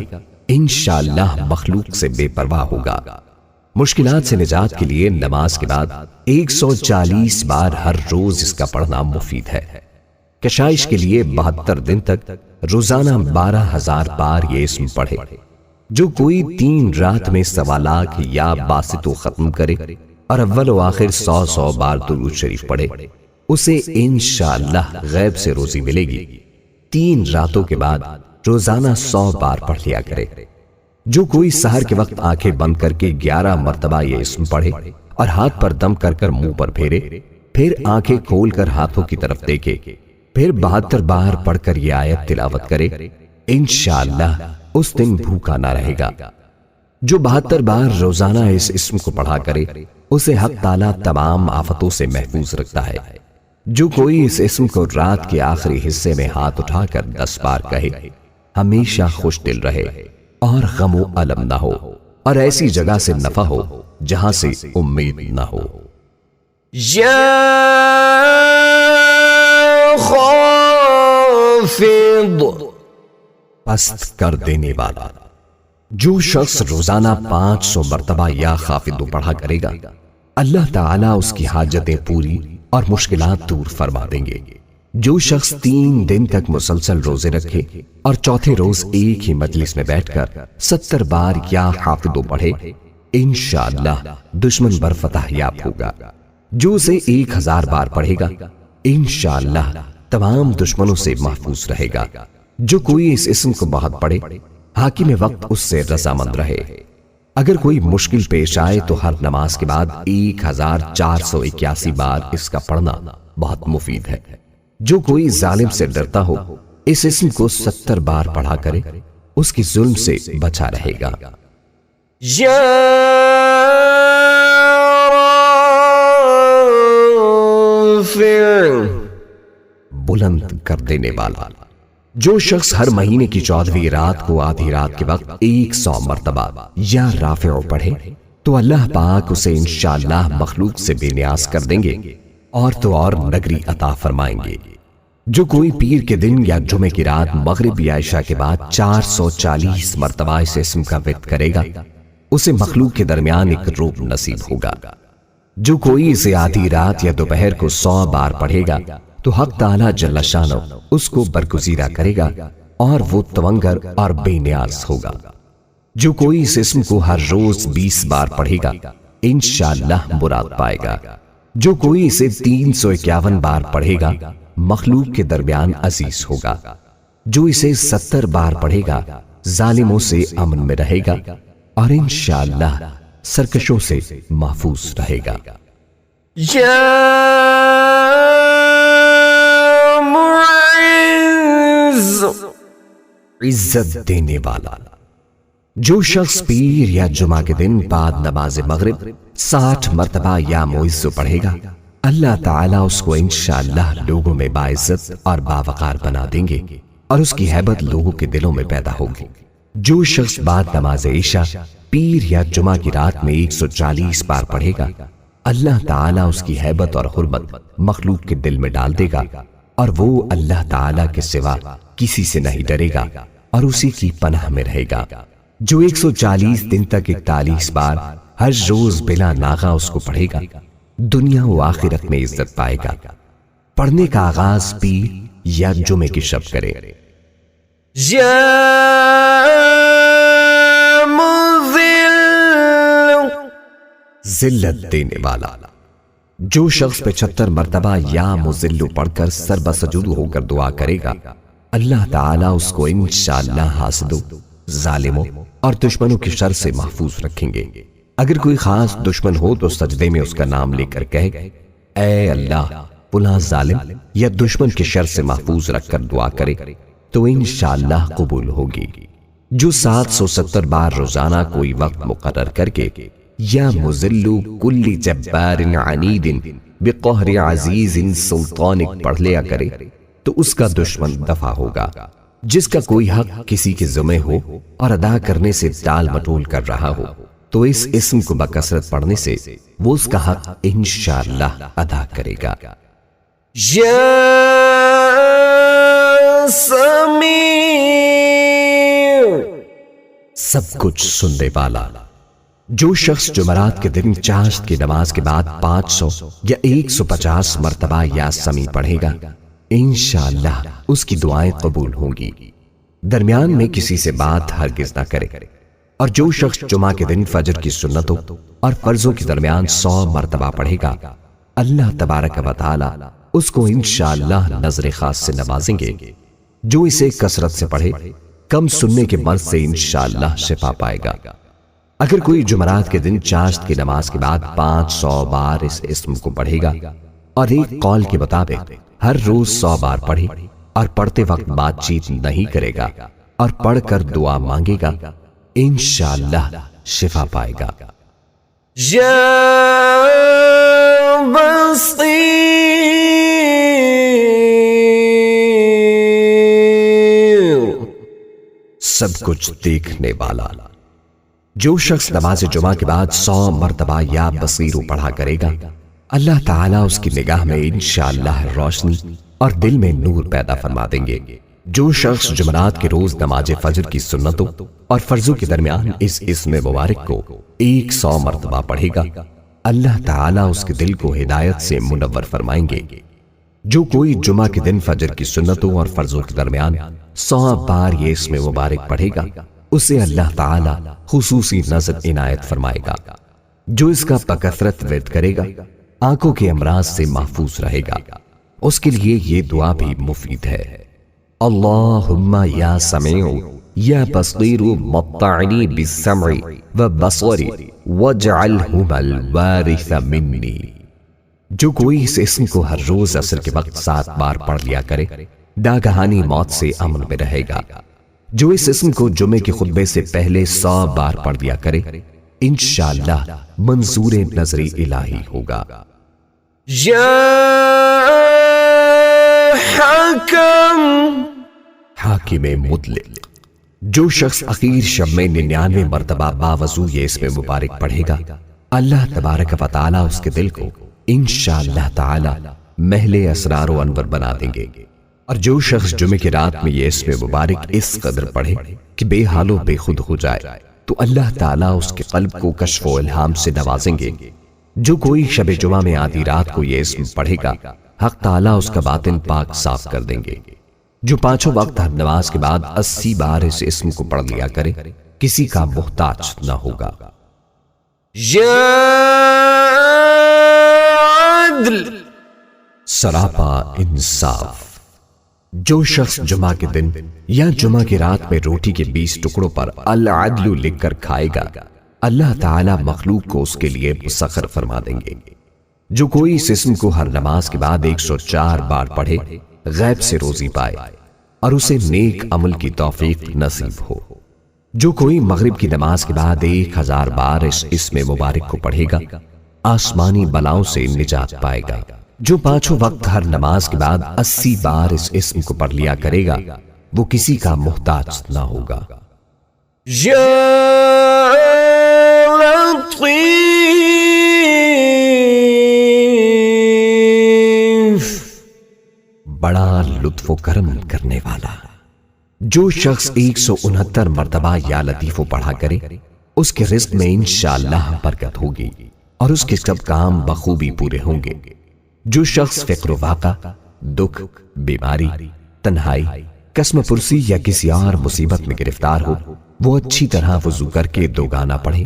انشاءاللہ مخلوق سے بے پرواہ ہوگا۔ مشکلات سے نجات کے لیے نماز کے بعد 140 بار ہر روز اس کا پڑھنا مفید ہے۔ کشائش کے لیے 72 دن تک روزانہ 12,000 بار یہ اسم پڑھے۔ جو کوئی 3 رات میں 1.25 لاکھ یا باسط ختم کرے، اور اول و آخر 100 بار درود شریف پڑھے، اسے انشاءاللہ غیب سے روزی ملے گی۔ 3 راتوں کے بعد روزانہ 100 بار پڑھ لیا کرے۔ جو کوئی سحر کے وقت آنکھیں بند کر کے 11 مرتبہ یہ اسم پڑھے اور ہاتھ پر دم کر کر منہ پر پھیرے، پھر آنکھیں کھول کر ہاتھوں کی طرف دیکھے، پھر 72 بار پڑھ کر یہ آیت تلاوت کرے، انشاءاللہ اس دن بھوکا نہ رہے گا۔ جو 72 بار روزانہ اس اسم کو پڑھا کرے، اسے حق تعالیٰ تمام آفتوں سے محفوظ رکھتا ہے۔ جو کوئی اس اسم کو رات کے آخری حصے میں ہاتھ اٹھا کر 10 بار کہے، ہمیشہ خوش دل رہے اور غم و الم نہ ہو، اور ایسی جگہ سے نفع ہو جہاں سے امید نہ ہو۔ یا خافض، پست کر دینے والا۔ جو شخص روزانہ 500 مرتبہ یا خافض پڑھا کرے گا، اللہ تعالیٰ اس کی حاجتیں پوری اور مشکلات دور فرما دیں گے۔ جو شخص 3 دن تک مسلسل روزے رکھے اور چوتھے روز ایک ہی مجلس میں بیٹھ کر 70 بار یا حافظ پڑھے، انشاءاللہ دشمن بر فتح یاب ہوگا۔ جو اسے 1000 بار پڑھے گا، انشاءاللہ تمام دشمنوں سے محفوظ رہے گا۔ جو کوئی اس اسم کو بہت پڑھے، حاکم وقت اس سے رضامند رہے۔ اگر کوئی مشکل پیش آئے تو ہر نماز کے بعد 1481 بار اس کا پڑھنا بہت مفید ہے۔ جو کوئی ظالم سے ڈرتا ہو، اس اسم کو 70 بار پڑھا کرے، اس کی ظلم سے بچا رہے گا۔ یا رافع، بلند کر دینے والا۔ جو شخص ہر مہینے کی 14ویں رات کو آدھی رات کے وقت 100 مرتبہ یا رافع پڑھے، تو اللہ پاک اسے انشاءاللہ مخلوق سے بے نیاز کر دیں گے اور تو اور نگری عطا فرمائیں گے۔ جو کوئی پیر کے دن یا جمعے کی رات مغرب یا عشاء کے بعد 440 مرتبہ اس اسم کا ورد کرے گا، اسے مخلوق کے درمیان ایک روب نصیب ہوگا۔ جو کوئی اسے آدھی رات یا دوپہر کو 100 بار پڑھے گا تو حق تعالیٰ جل شانہ اس کو برگزیدہ کرے گا اور وہ تونگر اور بے نیاز ہوگا۔ جو کوئی اس اسم کو ہر روز 20 بار پڑھے گا، انشاءاللہ مراد پائے گا۔ جو کوئی اسے 351 بار پڑھے گا، مخلوق کے درمیان عزیز ہوگا۔ جو اسے 70 بار پڑھے گا، ظالموں سے امن میں رہے گا اور انشاءاللہ سرکشوں سے محفوظ رہے گا۔ یا معز، عزت دینے والا۔ جو شخص پیر یا جمعہ کے دن بعد نماز مغرب 60 مرتبہ یا معز پڑھے گا، اللہ تعالیٰ اس کو انشاءاللہ لوگوں میں باعزت اور باوقار بنا دیں گے اور اس کی ہیبت لوگوں کے دلوں میں پیدا ہوگی۔ جو شخص بعد نماز عشاء پیر یا جمعہ کی رات میں 140 بار پڑھے گا، اللہ تعالیٰ اس کی ہیبت اور حرمت مخلوق کے دل میں ڈال دے گا اور وہ اللہ تعالیٰ کے سوا کسی سے نہیں ڈرے گا اور اسی کی پناہ میں رہے گا۔ جو 140 دن تک 41 بار ہر روز بلا ناغہ اس کو پڑھے گا، دنیا و آخرت میں عزت پائے گا۔ پڑھنے کا آغاز پیر یا جمعے کی شب کرے۔ یا مذل، ذلت دینے والا۔ جو شخص 75 مرتبہ یا مذل پڑھ کر سر بسجود ہو کر دعا کرے گا، اللہ تعالیٰ اس کو انشاءاللہ حاسدوں، ظالموں اور دشمنوں کی شر سے محفوظ رکھیں گے۔ اگر کوئی خاص دشمن ہو تو سجدے میں اس کا نام لے کر کہے، اے اللہ فلاں ظالم یا دشمن کی شر سے محفوظ رکھ کر دعا کرے تو انشاءاللہ قبول ہوگی۔ جو 770 بار روزانہ کوئی وقت مقرر کر کے یا مذل کل جبار عنید بقہر عزیز سلطانک پڑھ لیا کرے تو اس کا دشمن دفع ہوگا۔ جس کا کوئی حق کسی کے ذمہ ہو اور ادا کرنے سے ٹال مٹول کر رہا ہو تو اس اسم کو بکثرت پڑھنے سے وہ اس کا حق انشاءاللہ ادا کرے گا۔ یا سمیع، سب کچھ سننے والا۔ جو شخص جمعرات کے دن چاشت کی نماز کے بعد 500 یا 150 مرتبہ یا سمیع پڑھے گا، انشاءاللہ اس کی دعائیں قبول ہوں گی۔ درمیان میں کسی سے بات ہرگز نہ کرے۔ اور جو شخص جمعہ کے دن فجر کی سنتوں اور فرضوں کے درمیان 100 مرتبہ پڑھے گا، اللہ تبارک و تعالی اس کو انشاءاللہ نظر خاص سے نوازیں گے۔ جو اسے کثرت سے پڑھے، کم سننے کے مرض سے انشاءاللہ شفا پائے گا۔ اگر کوئی جمعرات کے دن چاشت کی نماز کے بعد 500 بار اس اسم کو پڑھے گا اور ایک قول کے مطابق ہر روز 100 بار پڑھے اور پڑھتے وقت بات چیت نہیں کرے گا اور پڑھ کر دعا مانگے گا، انشاءاللہ شفا پائے گا۔ سب کچھ دیکھنے والا۔ جو شخص نماز جمعہ کے بعد 100 مرتبہ یا بصیر پڑھا کرے گا، اللہ تعالیٰ اس کی نگاہ میں انشاءاللہ روشنی اور دل میں نور پیدا فرما دیں گے۔ جو شخص جمعرات کے روز نماز فجر کی سنتوں اور فرضوں کے درمیان اس اسم مبارک کو 100 مرتبہ پڑھے گا، اللہ تعالیٰ اس کے دل کو ہدایت سے منور فرمائیں گے۔ جو کوئی جمعہ کے دن فجر کی سنتوں اور فرضوں کے درمیان 100 بار یہ اسم مبارک پڑھے گا، اسے اللہ تعالیٰ خصوصی نظر عنایت فرمائے گا۔ جو اس کا بکثرت ورد کرے گا، آنکھوں کے امراض سے محفوظ رہے گا۔ اس کے لیے یہ دعا بھی مفید ہے: اللہم یا سمیع یا بصیر مطعنی بالسمع والبصر واجعلہما الوارث منی۔ جو کوئی اس اسم کو ہر روز عصر کے وقت 7 بار پڑھ لیا کرے، ناگہانی موت سے امن میں رہے گا۔ جو اس اسم کو جمعے کے خطبے سے پہلے 100 بار پڑھ لیا کرے، انشاءاللہ منظور نظری الہی ہوگا۔ یا حکم، حاکم مطلق۔ جو شخص اخیر شب میں 99 مرتبہ باوضو یہ اسم مبارک پڑھے گا، اللہ تبارک و تعالی اس کے دل کو انشاءاللہ تعالی محل اسرار و انور بنا دیں گے۔ اور جو شخص جمعے کی رات میں یہ اسم مبارک اس قدر پڑھے کہ بے حال و بے خود ہو جائے، تو اللہ تعالیٰ اس کے قلب کو کشف و الہام سے نوازیں گے۔ جو کوئی شب جمعہ میں آدھی رات کو یہ اسم پڑھے گا، حق تعالیٰ اس کا باطن پاک صاف کر دیں گے۔ جو 5 وقت ہر نماز کے بعد 80 بار اس اسم کو پڑھ لیا کرے، کسی کا محتاج نہ ہوگا۔ یا عدل، سراپا انصاف۔ جو شخص جمعہ کے دن یا جمعہ کی رات میں روٹی کے 20 ٹکڑوں پر العدل لکھ کر کھائے گا، اللہ تعالیٰ مخلوق کو اس کے لیے مسخر فرما دیں گے۔ جو کوئی اس اسم کو ہر نماز کے بعد 104 بار پڑھے، غیب سے روزی پائے اور اسے نیک عمل کی توفیق نصیب ہو۔ جو کوئی مغرب کی نماز کے بعد 1000 بار اس اسم مبارک کو پڑھے گا، آسمانی بلاؤں سے نجات پائے گا۔ جو 5 وقت ہر نماز کے بعد 80 بار اس اسم کو پڑھ لیا کرے گا، وہ کسی کا محتاج نہ ہوگا۔ یا لطیف، بڑا لطف و کرم کرنے والا۔ جو شخص 169 مرتبہ یا لطیف پڑھا کرے، اس کے رزق میں انشاءاللہ برکت ہوگی اور اس کے سب کام بخوبی پورے ہوں گے۔ جو شخص فقر و واقع، دکھ، بیماری، تنہائی، قسم پرسی یا کسی اور مصیبت میں گرفتار ہو، وہ اچھی طرح وضو کر کے 2 گانا پڑھے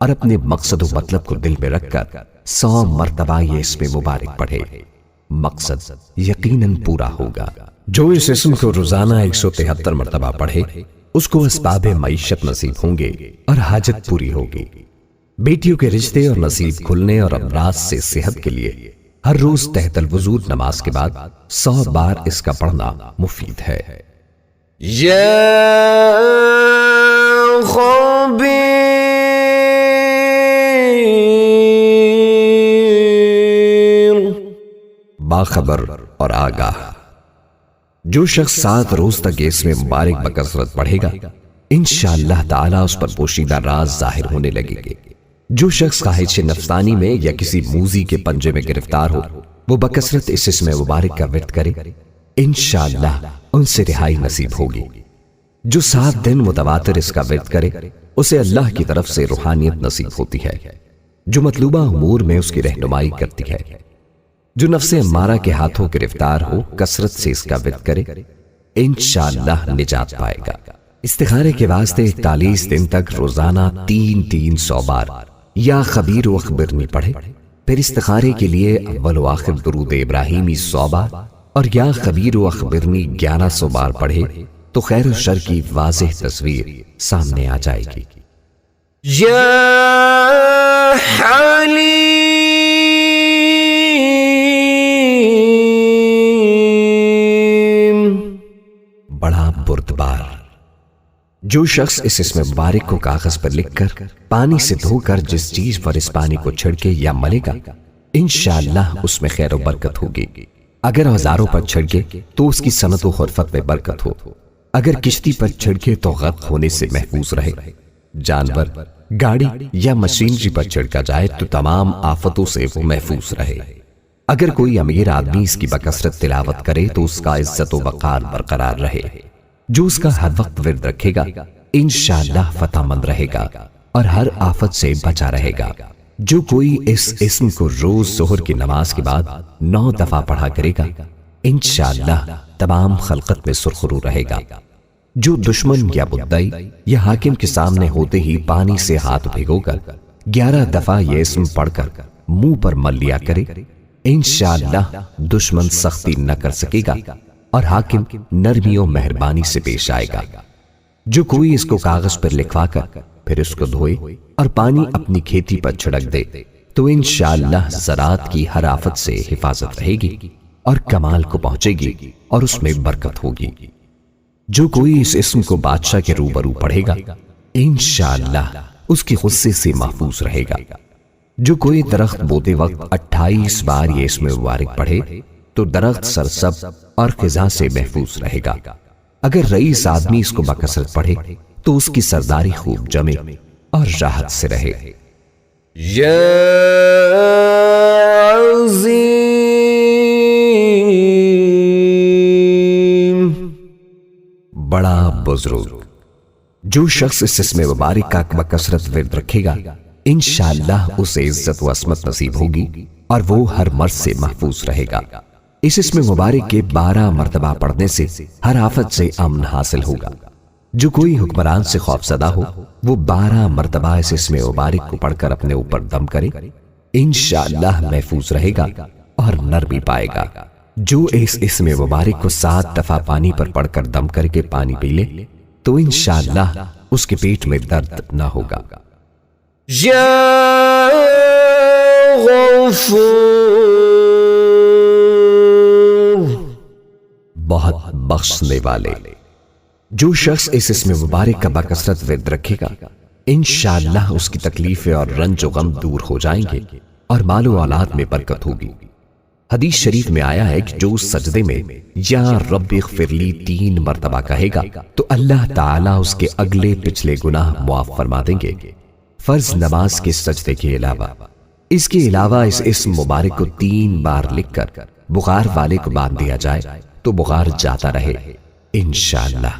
اور اپنے مقصد و مطلب کو دل میں رکھ کر 100 مرتبہ یہ اسم مبارک پڑھے، مقصد یقیناً پورا ہوگا۔ جو اس اسم کو روزانہ 173 مرتبہ پڑھے، اس کو اسباب معیشت نصیب ہوں گے اور حاجت پوری ہوگی۔ بیٹیوں کے رشتے اور نصیب کھلنے اور امراض سے صحت کے لیے ہر روز تحت الوضو نماز کے بعد 100 بار اس کا پڑھنا مفید ہے۔ یا خبیر، باخبر اور آگاہ۔ جو شخص 7 روز تک اس میں مبارک بکثرت پڑھے گا، انشاءاللہ تعالیٰ اس پر پوشیدہ راز ظاہر ہونے لگے گے۔ جو شخص خواہش نفسانی میں یا کسی موذی کے پنجے میں گرفتار ہو، وہ بکثرت اس اسم مبارک کا ورد کرے، انشاءاللہ ان سے رہائی نصیب ہوگی۔ جو 7 دن متواتر اس کا ورد کرے، اسے اللہ کی طرف سے روحانیت نصیب ہوتی ہے جو مطلوبہ امور میں اس کی رہنمائی کرتی ہے۔ جو نفس امارہ کے ہاتھوں گرفتار ہو، کثرت سے اس کا ورد کرے، انشاءاللہ نجات پائے گا۔ استخارے کے واسطے 41 دن تک روزانہ 300 بار یا خبیر و اخبرنی پڑھے، پھر استخارے کے لیے اول و آخر درود ابراہیمی 100 بار اور یا خبیر و اخبرنی 1100 بار پڑھے تو خیر و شر کی واضح تصویر سامنے آ جائے گی۔ یا حلیم، بڑا بردبار۔ جو شخص اس اسم مبارک کو کاغذ پر لکھ کر پانی سے دھو کر جس چیز پر اس پانی کو چھڑکے یا ملے گا انشاءاللہ اس میں خیر و برکت ہوگی۔ اگر اوزاروں پر چھڑکے تو اس کی صنعت و حرفت میں برکت ہو، اگر کشتی پر چھڑکے تو غرق ہونے سے محفوظ رہے، جانور، گاڑی یا مشینری پر چھڑکا جائے تو تمام آفتوں سے وہ محفوظ رہے۔ اگر کوئی امیر آدمی اس کی بکثرت تلاوت کرے تو اس کا عزت و وقار برقرار رہے۔ جو اس کا ہر وقت ورد رکھے گا انشاءاللہ فتح مند رہے گا اور ہر آفت سے بچا رہے گا۔ جو کوئی اس اسم کو روز ظہر کی نماز کے بعد 9 دفعہ پڑھا کرے گا انشاءاللہ تمام خلقت میں سرخرو رہے گا۔ جو دشمن یا مدعی یا حاکم کے سامنے ہوتے ہی پانی سے ہاتھ بھگو کر 11 دفعہ یہ اسم پڑھ کر منہ پر مل لیا کرے انشاءاللہ دشمن سختی نہ کر سکے گا اور حاکم نرمی و مہربانی سے پیش آئے گا۔ جو کوئی اس کو کاغذ پر لکھوا کر پھر اس کو دھوئے اور پانی اپنی کھیتی پر چھڑک دے تو انشاءاللہ زراعت کی ہر آفت سے حفاظت رہے گی اور کمال کو پہنچے گی اور اس میں برکت ہوگی۔ جو کوئی اس اسم کو بادشاہ کے روبرو پڑھے گا انشاءاللہ اس کے غصے سے محفوظ رہے گا۔ جو کوئی درخت بوتے وقت 28 بار یہ اسم مبارک پڑھے تو درخت سرسبز اور خزاں سے محفوظ رہے گا۔ اگر رئیس آدمی اس کو بکثرت پڑھے تو اس کی سرداری خوب جمے اور راحت سے رہے۔ یا عظیم، بڑا بزرگ۔ جو شخص اس اسم مبارک کا بکثرت ورد رکھے گا انشاءاللہ اسے عزت و عصمت نصیب ہوگی اور وہ ہر مرض سے محفوظ رہے گا۔ اس اسم مبارک کے 12 مرتبہ پڑھنے سے ہر آفت سے امن حاصل ہوگا۔ جو کوئی حکمران سے خوف زدہ ہو وہ 12 مرتبہ اس اسم مبارک کو پڑھ کر اپنے اوپر دم کرے انشاءاللہ محفوظ رہے گا اور نرمی پائے گا۔ جو اس اسم مبارک کو 7 دفعہ پانی پر پڑھ کر دم کر کے پانی پی لے تو انشاءاللہ اس کے پیٹ میں درد نہ ہوگا۔ یا غفور، بہت بخشنے والے۔ جو شخص اس اسم مبارک کا بکثرت ورد رکھے گا انشاءاللہ اس کی تکلیفیں اور رنج و غم دور ہو جائیں گے اور مال و اولاد میں برکت ہوگی۔ حدیث شریف میں آیا ہے کہ جو سجدے میں یا رب اغفر لی 3 مرتبہ کہے گا تو اللہ تعالیٰ اس کے اگلے پچھلے گناہ معاف فرما دیں گے، فرض نماز کے سجدے کے علاوہ۔ اس کے علاوہ اس اسم مبارک کو 3 بار لکھ کر بخار والے کو باندھ دیا جائے تو بخار جاتا رہے انشاءاللہ۔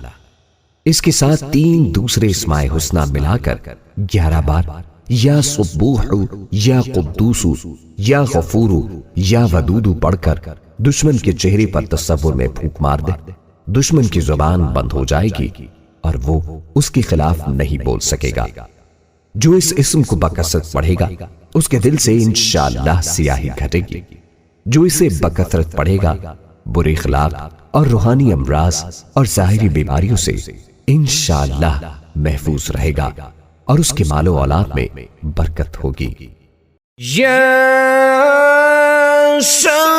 اس کے ساتھ 3 دوسرے اسماء حسنہ ملا کر 11 بار یا سبوح یا قدوس یا غفور یا ودود پڑھ کر دشمن کے چہرے پر تصور میں پھونک مار دے، دشمن کی زبان بند ہو جائے گی اور وہ اس کے خلاف نہیں بول سکے گا۔ جو اس اسم کو بکثرت پڑھے گا اس کے دل سے انشاءاللہ سیاہی گھٹے گی۔ جو اسے بکثرت پڑھے گا برے اخلاق اور روحانی امراض اور ظاہری بیماریوں سے انشاءاللہ محفوظ رہے گا اور اس کے مال و اولاد میں برکت ہوگی۔ یا شکور،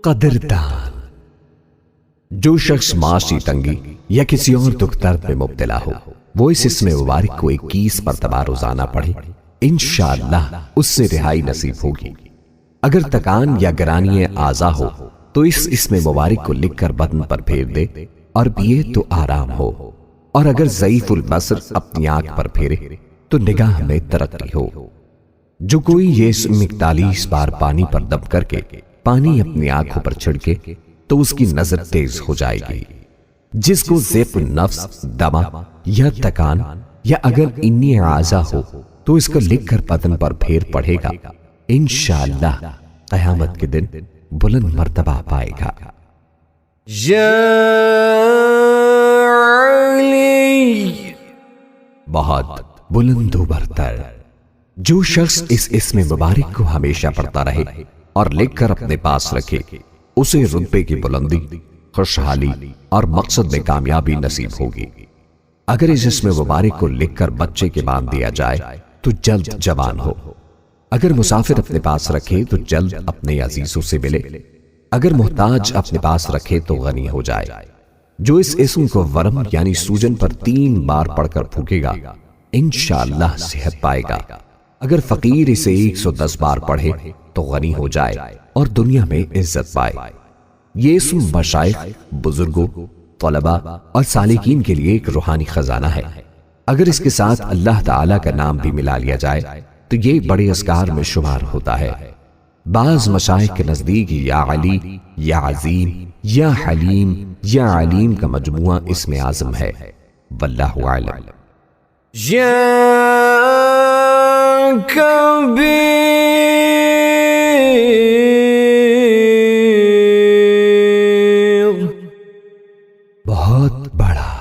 قدردان۔ جو شخص معاشی تنگی یا کسی اور دکھ درد میں مبتلا ہو وہ اس اسم مبارک کو 21 مرتبہ روزانہ پڑھے انشاءاللہ اس سے رہائی نصیب ہوگی۔ اگر تکان یا گرانی اعضاء ہو تو اس اسم مبارک کو لکھ کر بدن پر پھیر دے اور پیے تو آرام ہو، اور اگر ضعیف البصر اپنی آنکھ پر پھیرے تو نگاہ میں ترقی ہو۔ جو کوئی یہ اسم 41 بار پانی پر دم کر کے پانی اپنی آنکھوں پر چھڑکے تو اس کی نظر تیز ہو جائے گی۔ جس کو ضعف النفس، دمہ یا تکان یا اگر انی اعضاء ہو تو اس کو لکھ کر بدن پر پھیر پڑھے گا انشاءاللہ قیامت کے دن بلند مرتبہ پائے گا۔ یا علی، بہت بلند و برتر۔ جو شخص اس اسم مبارک کو ہمیشہ پڑھتا رہے اور لکھ کر اپنے پاس رکھے، اسے رتبے کی بلندی، خوشحالی اور مقصد میں کامیابی نصیب ہوگی۔ اگر اس اسم مبارک کو لکھ کر بچے کے باندھ دیا جائے تو جلد جوان ہو، اگر مسافر اپنے پاس رکھے تو جلد اپنے عزیزوں سے ملے، اگر محتاج اپنے پاس رکھے تو غنی ہو جائے۔ جو اس اسم کو ورم یعنی سوجن پر 3 بار پڑھ کر پھونکے گا انشاءاللہ صحت پائے گا۔ اگر فقیر اسے 110 بار پڑھے تو غنی ہو جائے اور دنیا میں عزت پائے۔ یہ اسم مشائخ، بزرگوں، طلباء اور سالکین کے لیے ایک روحانی خزانہ ہے۔ اگر اس کے ساتھ اللہ تعالیٰ کا نام بھی ملا لیا جائے تو یہ بڑے اذکار میں شمار ہوتا ہے۔ بعض مشائخ کے نزدیک یا علی، یا عظیم، یا حلیم، یا علیم کا مجموعہ اسم اعظم ہے۔ واللہ اعلم۔ یا کبیر، بہت بڑا۔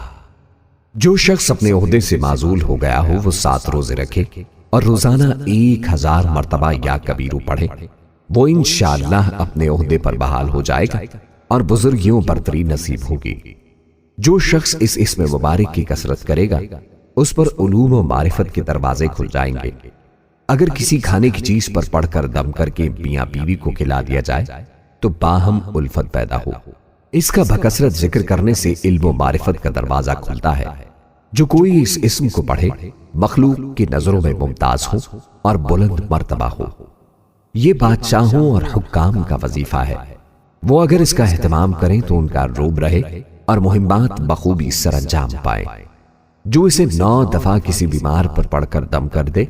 جو شخص اپنے عہدے سے معزول ہو گیا ہو وہ 7 روزے رکھے اور روزانہ 1000 مرتبہ یا کبیرو پڑھے، وہ انشاءاللہ اپنے عہدے پر بحال ہو جائے گا اور بزرگیوں برتری نصیب ہوگی۔ جو شخص اس اسم مبارک کی کثرت کرے گا اس پر علوم و معرفت کے دروازے کھل جائیں گے۔ اگر کسی کھانے کی چیز پر پڑھ کر دم کر کے میاں بیوی کو کھلا دیا جائے تو باہم الفت پیدا ہو۔ اس کا بکثرت ذکر کرنے سے علم و معرفت کا دروازہ کھلتا ہے۔ جو کوئی اس اسم کو پڑھے مخلوق کی نظروں میں ممتاز ہو اور بلند مرتبہ ہو۔ یہ بادشاہوں اور حکام کا وظیفہ ہے۔ وہ اگر اس کا اہتمام کریں تو ان کا روب رہے اور مہمات بخوبی سر انجام پائیں۔ جو اسے 9 دفعہ کسی بیمار پر پڑھ کر دم کر دے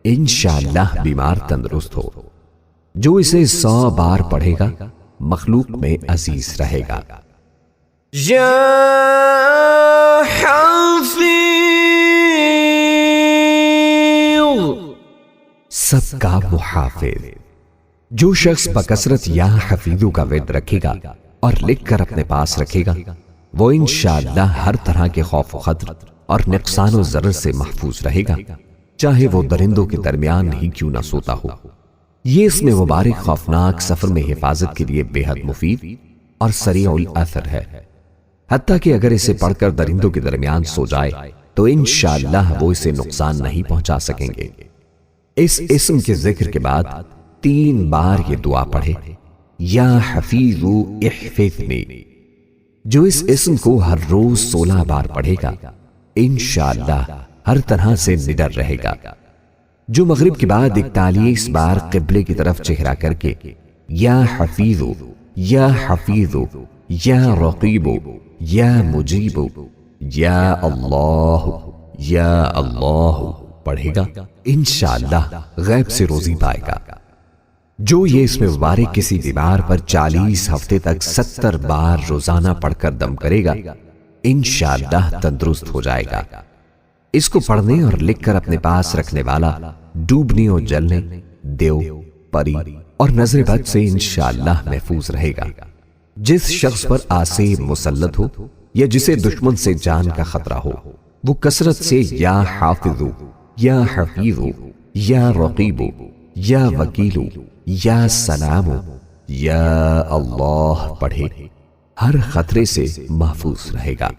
انشاءاللہ بیمار تندرست ہو۔ جو اسے 100 بار پڑھے گا مخلوق میں عزیز رہے گا۔ یا حفیظ، سب کا محافظ۔ جو شخص بکثرت یا حفیظو کا ورد رکھے گا اور لکھ کر اپنے پاس رکھے گا وہ انشاءاللہ ہر طرح کے خوف و خطر اور نقصان و ضرر سے محفوظ رہے گا، چاہے وہ درندوں کے درمیان ہی کیوں نہ سوتا ہو۔ یہ اسم مبارک خوفناک سفر میں حفاظت کے لیے بے حد مفید اور سریع الاثر ہے۔ حتیٰ کہ اگر اسے پڑھ کر درندوں کے درمیان سو جائے تو انشاءاللہ وہ اسے نقصان نہیں پہنچا سکیں گے۔ اس اسم کے ذکر کے بعد 3 بار یہ دعا پڑھے، یا حفیظ احفظنی۔ جو اس اسم کو ہر روز 16 بار پڑھے گا انشاءاللہ ہر طرح سے نڈر رہے گا۔ جو مغرب کے بعد 41 بار قبلے کی طرف چہرہ کر کے یا حفیظ، یا حفیظ، یا رقیب، یا مجیب، یا اللہ پڑھے گا انشاءاللہ غیب سے روزی پائے گا۔ جو یہ اسم مبارک کسی بیمار پر 40 ہفتے تک 70 بار روزانہ پڑھ کر دم کرے گا انشاءاللہ تندرست ہو جائے گا۔ اس کو پڑھنے اور لکھ کر اپنے پاس رکھنے والا ڈوبنے اور جلنے، دیو، پری اور نظر بد سے انشاءاللہ محفوظ رہے گا۔ جس شخص پر آسیب مسلط ہو یا جسے دشمن سے جان کا خطرہ ہو وہ کثرت سے یا حافظ، یا حفیظ، یا رقیب، یا وکیل، یا سلام، یا اللہ پڑھے، ہر خطرے سے محفوظ رہے گا۔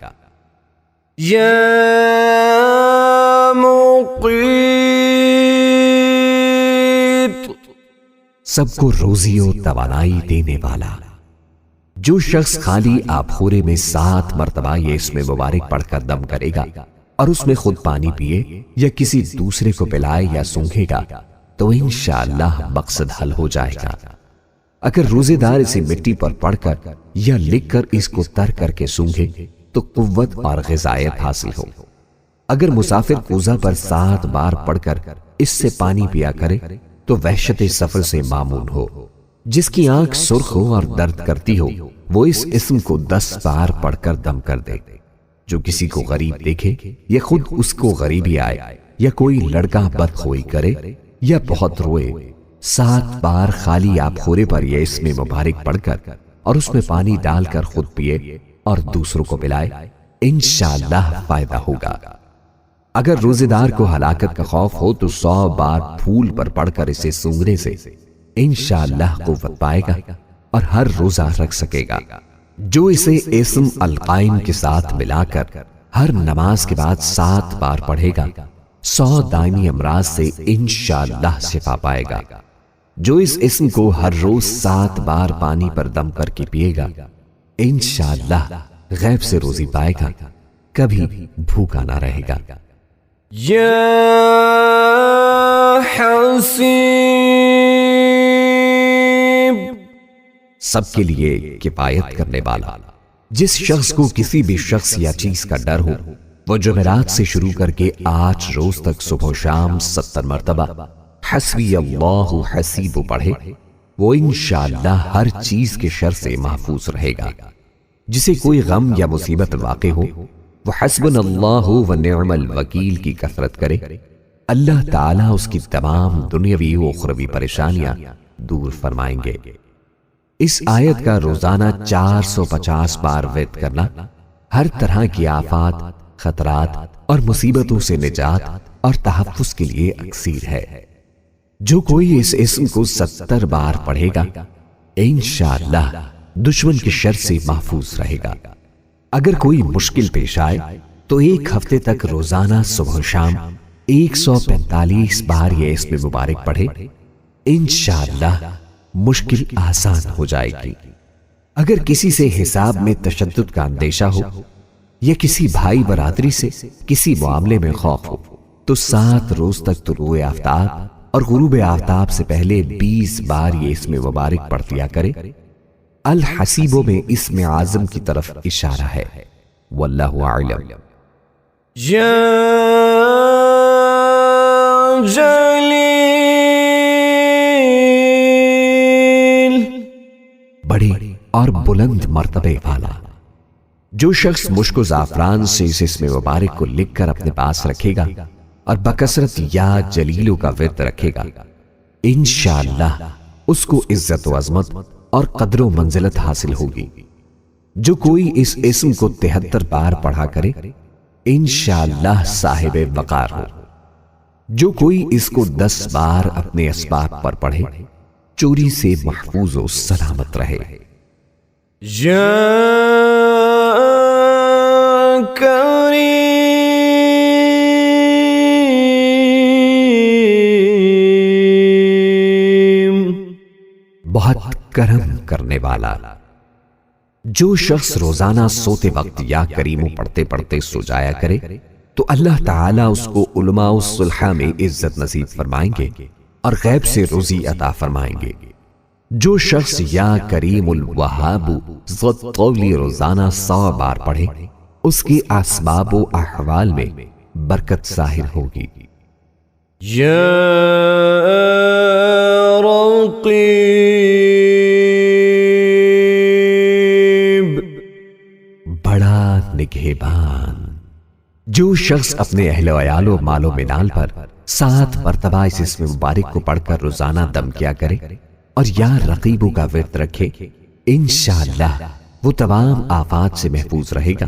یا مقیت، سب کو روزی و توانائی دینے والا۔ جو شخص خالی آبخورے میں 7 مرتبہ یہ اسم مبارک پڑھ کر دم کرے گا اور اس میں خود پانی پیے یا کسی دوسرے کو پلائے یا سونگھے گا تو انشاءاللہ مقصد حل ہو جائے گا۔ اگر روزے دار اسے مٹی پر پڑھ کر یا لکھ کر اس کو تر کر کے سونگھے تو قوت اور غذائیت حاصل ہو۔ اگر مسافر کوزہ پر 7 بار پڑھ کر اس سے پانی پیا کرے تو وحشت سفر سے معمون ہو۔ جس کی آنکھ سرخ ہو اور درد کرتی ہو وہ اس اسم کو 10 بار پڑھ کر دم کر دے۔ جو کسی کو غریب دیکھے یا خود اس کو غریبی آئے یا کوئی لڑکا بدخوئی کرے یا بہت روئے 7 بار خالی آب خورے پر یہ اسم مبارک پڑھ کر اور اس میں پانی ڈال کر خود پیے اور دوسروں کو پلائے، انشاءاللہ فائدہ ہوگا۔ اگر روزے دار کو ہلاکت کا خوف ہو تو 100 بار پھول پر پڑھ کر اسے سونگھنے سے انشاءاللہ قوت پائے گا اور ہر روزہ رکھ سکے گا۔ جو اسے اسم القائم کے ساتھ ملا کر ہر نماز کے بعد 7 بار پڑھے گا، 100 دائمی امراض سے انشاءاللہ شفا پائے گا۔ جو اس اسم کو ہر روز 7 بار پانی پر دم کر کے پیے گا، انشاءاللہ غیب سے روزی پائے گا، کبھی بھوکا نہ رہے گا۔ یا حسیب، سب کے لیے کفایت کرنے والا، جس شخص کو کسی بھی شخص یا چیز کا ڈر ہو، وہ جمعرات سے شروع کر کے 8 روز تک صبح و شام 70 مرتبہ حسبی اللہ حسیب پڑھے، وہ انشاءاللہ ہر چیز کے شر سے محفوظ رہے گا۔ جسے کوئی غم یا مصیبت واقع ہو، وہ حسبنا اللہ و نعم الوکیل کی کثرت کرے، اللہ تعالیٰ اس کی تمام دنیاوی و اخروی پریشانیاں دور فرمائیں گے۔ اس آیت کا روزانہ 450 بار ورد کرنا ہر طرح کی آفات، خطرات اور مصیبتوں سے نجات اور تحفظ کے لیے اکسیر ہے۔ جو کوئی اس اسم کو 70 بار پڑھے گا، انشاءاللہ دشمن کے شر سے محفوظ رہے گا۔ اگر کوئی مشکل پیش آئے تو 1 ہفتے تک روزانہ صبح و شام 145 بار یہ اسم مبارک پڑھے، انشاءاللہ مشکل آسان ہو جائے گی۔ اگر کسی سے حساب میں تشدد کا اندیشہ ہو یا کسی بھائی برادری سے کسی معاملے میں خوف ہو تو 7 روز تک طلوع آفتاب اور غروب آفتاب سے پہلے 20 بار یہ اسم مبارک پڑھ دیا کرے۔ الحسیبوں میں اسم اعظم کی طرف اشارہ ہے، واللہ اعلم۔ یا جلیل، بڑے اور بلند مرتبے والا، جو شخص مشک و زعفران سے اس اسم مبارک کو لکھ کر اپنے پاس رکھے گا اور بکثرت یا جلیلوں کا ورد رکھے گا، انشاءاللہ اس کو عزت و عظمت اور قدر و منزلت حاصل ہوگی۔ جو کوئی اس اسم کو 73 بار پڑھا کرے، انشاءاللہ صاحب وقار ہو۔ جو کوئی اس کو 10 بار اپنے اسباب پر پڑھے، چوری سے محفوظ و سلامت رہے۔ یا کریم، بہت کرم کرنے والا۔ جو شخص روزانہ سوتے وقت یا کریمو پڑھتے پڑھتے سو جایا کرے تو اللہ تعالیٰ اس کو علماء الصلحہ میں عزت نصیب فرمائیں گے اور غیب سے روزی عطا فرمائیں گے۔ جو شخص یا کریم الوہاب ذو طولی روزانہ 100 بار پڑھے، اس کے اسباب و احوال میں برکت ظاہر ہوگی۔ یا رقیب، بڑا نگہبان۔ جو شخص اپنے اہل و عیال و مال و منال پر 7 مرتبہ اس اسم مبارک کو پڑھ کر روزانہ دم کیا کرے اور یا رقیبوں کا ورد رکھے، انشاءاللہ وہ تمام آفات سے محفوظ رہے گا۔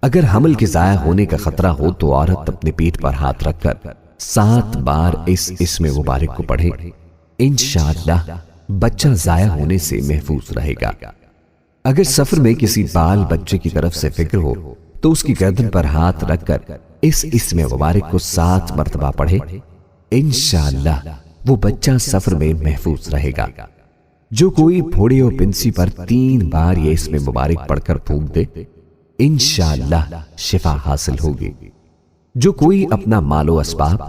اگر حمل کے ضائع ہونے کا خطرہ ہو تو عورت اپنے پیٹ پر ہاتھ رکھ کر 7 بار اس اسم مبارک کو پڑھے، انشاءاللہ بچہ ضائع ہونے سے محفوظ رہے گا۔ اگر سفر میں کسی بال بچے کی طرف سے فکر ہو تو اس کی گردن پر ہاتھ رکھ کر اس اسم مبارک کو 7 مرتبہ پڑھے، انشاءاللہ وہ بچہ سفر میں محفوظ رہے گا۔ جو کوئی پھوڑے و پنسی پر 3 بار یہ اسم مبارک پڑھ کر پھونک دے، انشاءاللہ شفا حاصل ہوگی۔ جو کوئی اپنا مال و اسباب،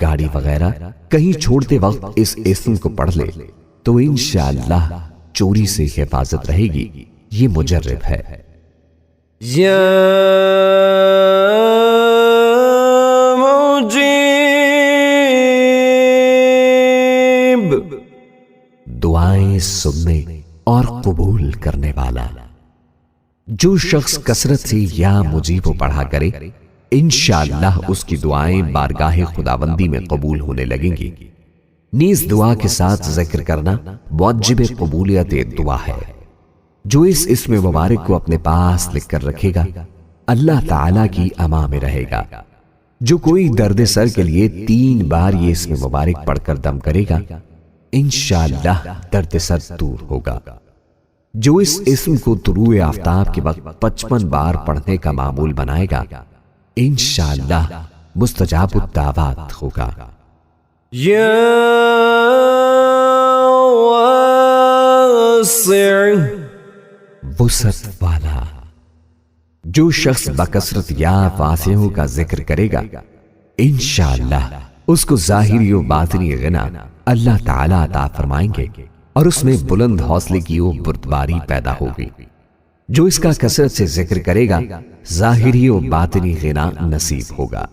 گاڑی وغیرہ کہیں چھوڑتے وقت اس اسم کو پڑھ لے تو انشاءاللہ چوری سے حفاظت رہے گی، یہ مجرب ہے۔ یا مجیب، دعائیں سننے اور قبول کرنے والا۔ جو شخص کثرت سے یا مجیب پڑھا کرے، انشاءاللہ اس کی دعائیں بارگاہ خداوندی میں قبول ہونے لگیں گی۔ نیز دعا کے ساتھ ذکر کرنا موجب قبولیت دعا ہے۔ جو اس اسم مبارک کو اپنے پاس لکھ کر رکھے گا اللہ تعالی کی امان میں رہے گا۔ جو کوئی درد سر کے لیے 3 بار یہ اسم مبارک پڑھ کر دم کرے گا انشاءاللہ درد سر دور ہوگا۔ جو اس اسم کو طلوع آفتاب کے وقت 55 بار پڑھنے کا معمول بنائے گا انشاءاللہ مستجاب الدعوات ہوگا۔ یا واسع، وسعت والا۔ جو شخص بکثرت یا واسعوں کا ذکر کرے گا انشاءاللہ اس کو ظاہری و باطنی غنا اللہ تعالی عطا فرمائیں گے اور اس میں بلند حوصلے کی وہ بردباری پیدا ہوگی۔ جو اس کا کثرت سے ذکر کرے گا ظاہری و باطنی غنا نصیب ہوگا۔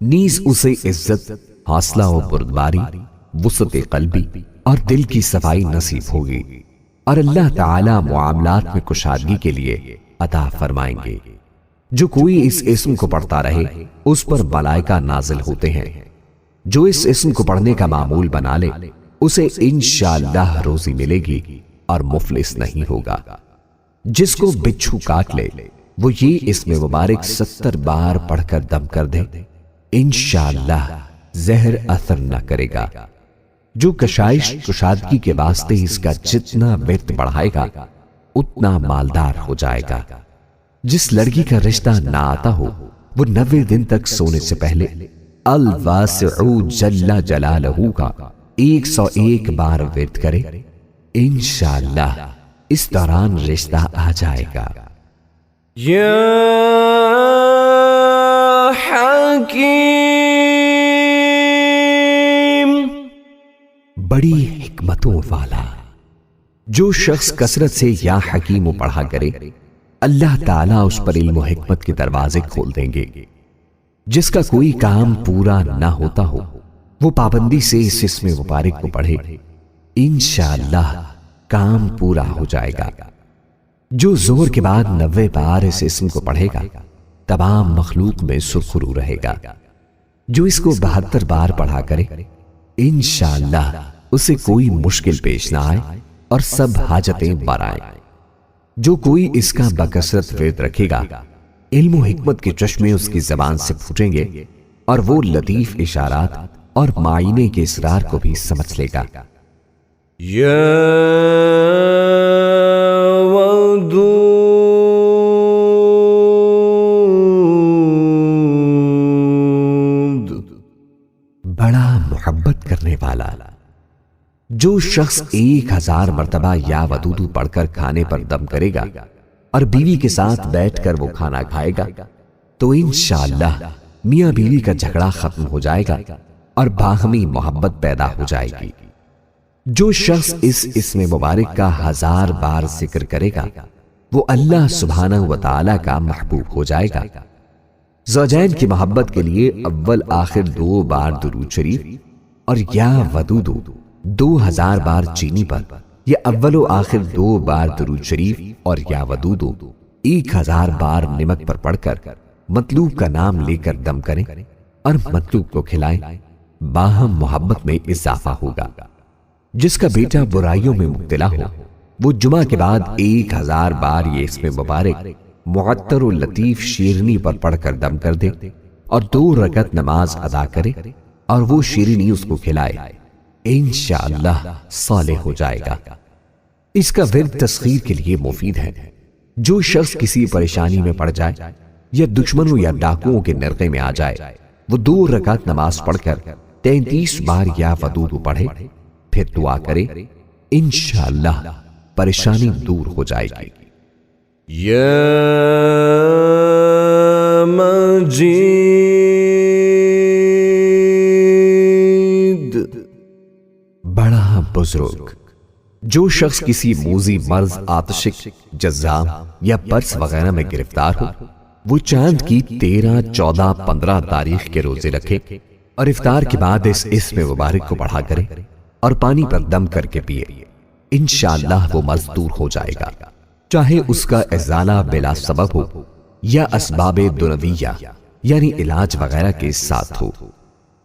نیز اسے عزت، حوصلہ و بردباری، وسعت قلبی اور دل کی صفائی نصیب ہوگی اور اللہ تعالی معاملات میں کشادگی کے لیے عطا فرمائیں گے۔ جو کوئی اس اسم کو پڑھتا رہے اس پر ملائکہ نازل ہوتے ہیں۔ جو اس اسم کو پڑھنے کا معمول بنا لے اسے انشاءاللہ روزی ملے گی اور مفلس نہیں ہوگا۔ جس کو بچھو کاٹ لے وہ یہ اسم مبارک 70 بار پڑھ کر دم کر دے انشاءاللہ زہر اثر نہ کرے گا۔ جو کشائش کشادگی کے واسطے اس کا جتنا ورد بڑھائے گا اتنا مالدار ہو جائے گا۔ جس لڑکی کا رشتہ نہ آتا ہو وہ 90 دن تک سونے سے پہلے الواسع جل جلالہ کا 101 بار ورد کرے انشاءاللہ اس دوران رشتہ آ جائے گا۔ یا حکیم، بڑی حکمتوں والا۔ جو شخص کثرت سے یا حکیم پڑھا کرے اللہ تعالیٰ اس پر علم و حکمت کے دروازے کھول دیں گے۔ جس کا کوئی کام پورا نہ ہوتا ہو وہ پابندی سے اس اسم مبارک کو پڑھے انشاءاللہ کام پورا ہو جائے گا۔ جو ظہر کے بعد 90 بار اس اسم کو پڑھے گا تمام مخلوق میں سرخرو رہے گا۔ جو اس کو 72 بار پڑھا کرے انشاءاللہ اسے کوئی مشکل پیش نہ آئے اور سب حاجتیں بر آئیں۔ جو کوئی اس کا بکثرت ورد رکھے گا علم و حکمت کے چشمے اس کی زبان سے پھوٹیں گے اور وہ لطیف اشارات اور معائنے کے اسرار کو بھی سمجھ لے گا۔ یا ودود، بڑا محبت کرنے والا۔ جو شخص 1000 مرتبہ یا ودود پڑھ کر کھانے پر دم کرے گا اور بیوی کے ساتھ بیٹھ کر وہ کھانا کھائے گا تو انشاءاللہ میاں بیوی کا جھگڑا ختم ہو جائے گا اور باہمی محبت پیدا ہو جائے گی۔ جو شخص اس اسم مبارک کا 1000 بار ذکر کرے گا وہ اللہ سبحانہ و تعالی کا محبوب ہو جائے گا۔ زوجین کی محبت کے لیے اول آخر 2 بار درود شریف اور یا ودود 2000 بار چینی پر یا اول و آخر 2 بار درود شریف اور یا ودود 1000 بار نمک پر پڑھ کر مطلوب کا نام لے کر دم کریں اور مطلوب کو کھلائیں، باہم محبت میں اضافہ ہوگا۔ جس کا بیٹا برائیوں میں مبتلا ہو وہ جمعہ کے بعد 1000 بار یہ اسم مبارک معطر و لطیف شیرنی پر پڑھ کر دم کر دے اور 2 رکعت نماز ادا کرے اور وہ شیرنی اس کو کھلائے انشاءاللہ صالح ہو جائے گا۔ اس کا ورد تسخیر کے لیے مفید ہے۔ جو شخص کسی پریشانی میں پڑ جائے یا دشمنوں یا ڈاکوؤں کے نرغے میں آ جائے وہ 2 رکعت نماز پڑھ کر 33 بار یا ودود پڑھے پھر دعا کرے انشاءاللہ پریشانی دور ہو جائے گی۔ یا مجید، بڑا بزرگ۔ جو شخص کسی موذی مرض، آتشک، جذام یا برس وغیرہ میں گرفتار ہو وہ چاند کی 13، 14، 15 تاریخ کے روزے رکھے اور افطار کے بعد اس اسم مبارک کو پڑھا کرے اور پانی پر دم کر کے پیے انشاءاللہ وہ مرض دور ہو جائے گا، چاہے اس کا ازالہ بلا سبب ہو یا اسباب دنویہ یعنی علاج وغیرہ کے ساتھ ہو۔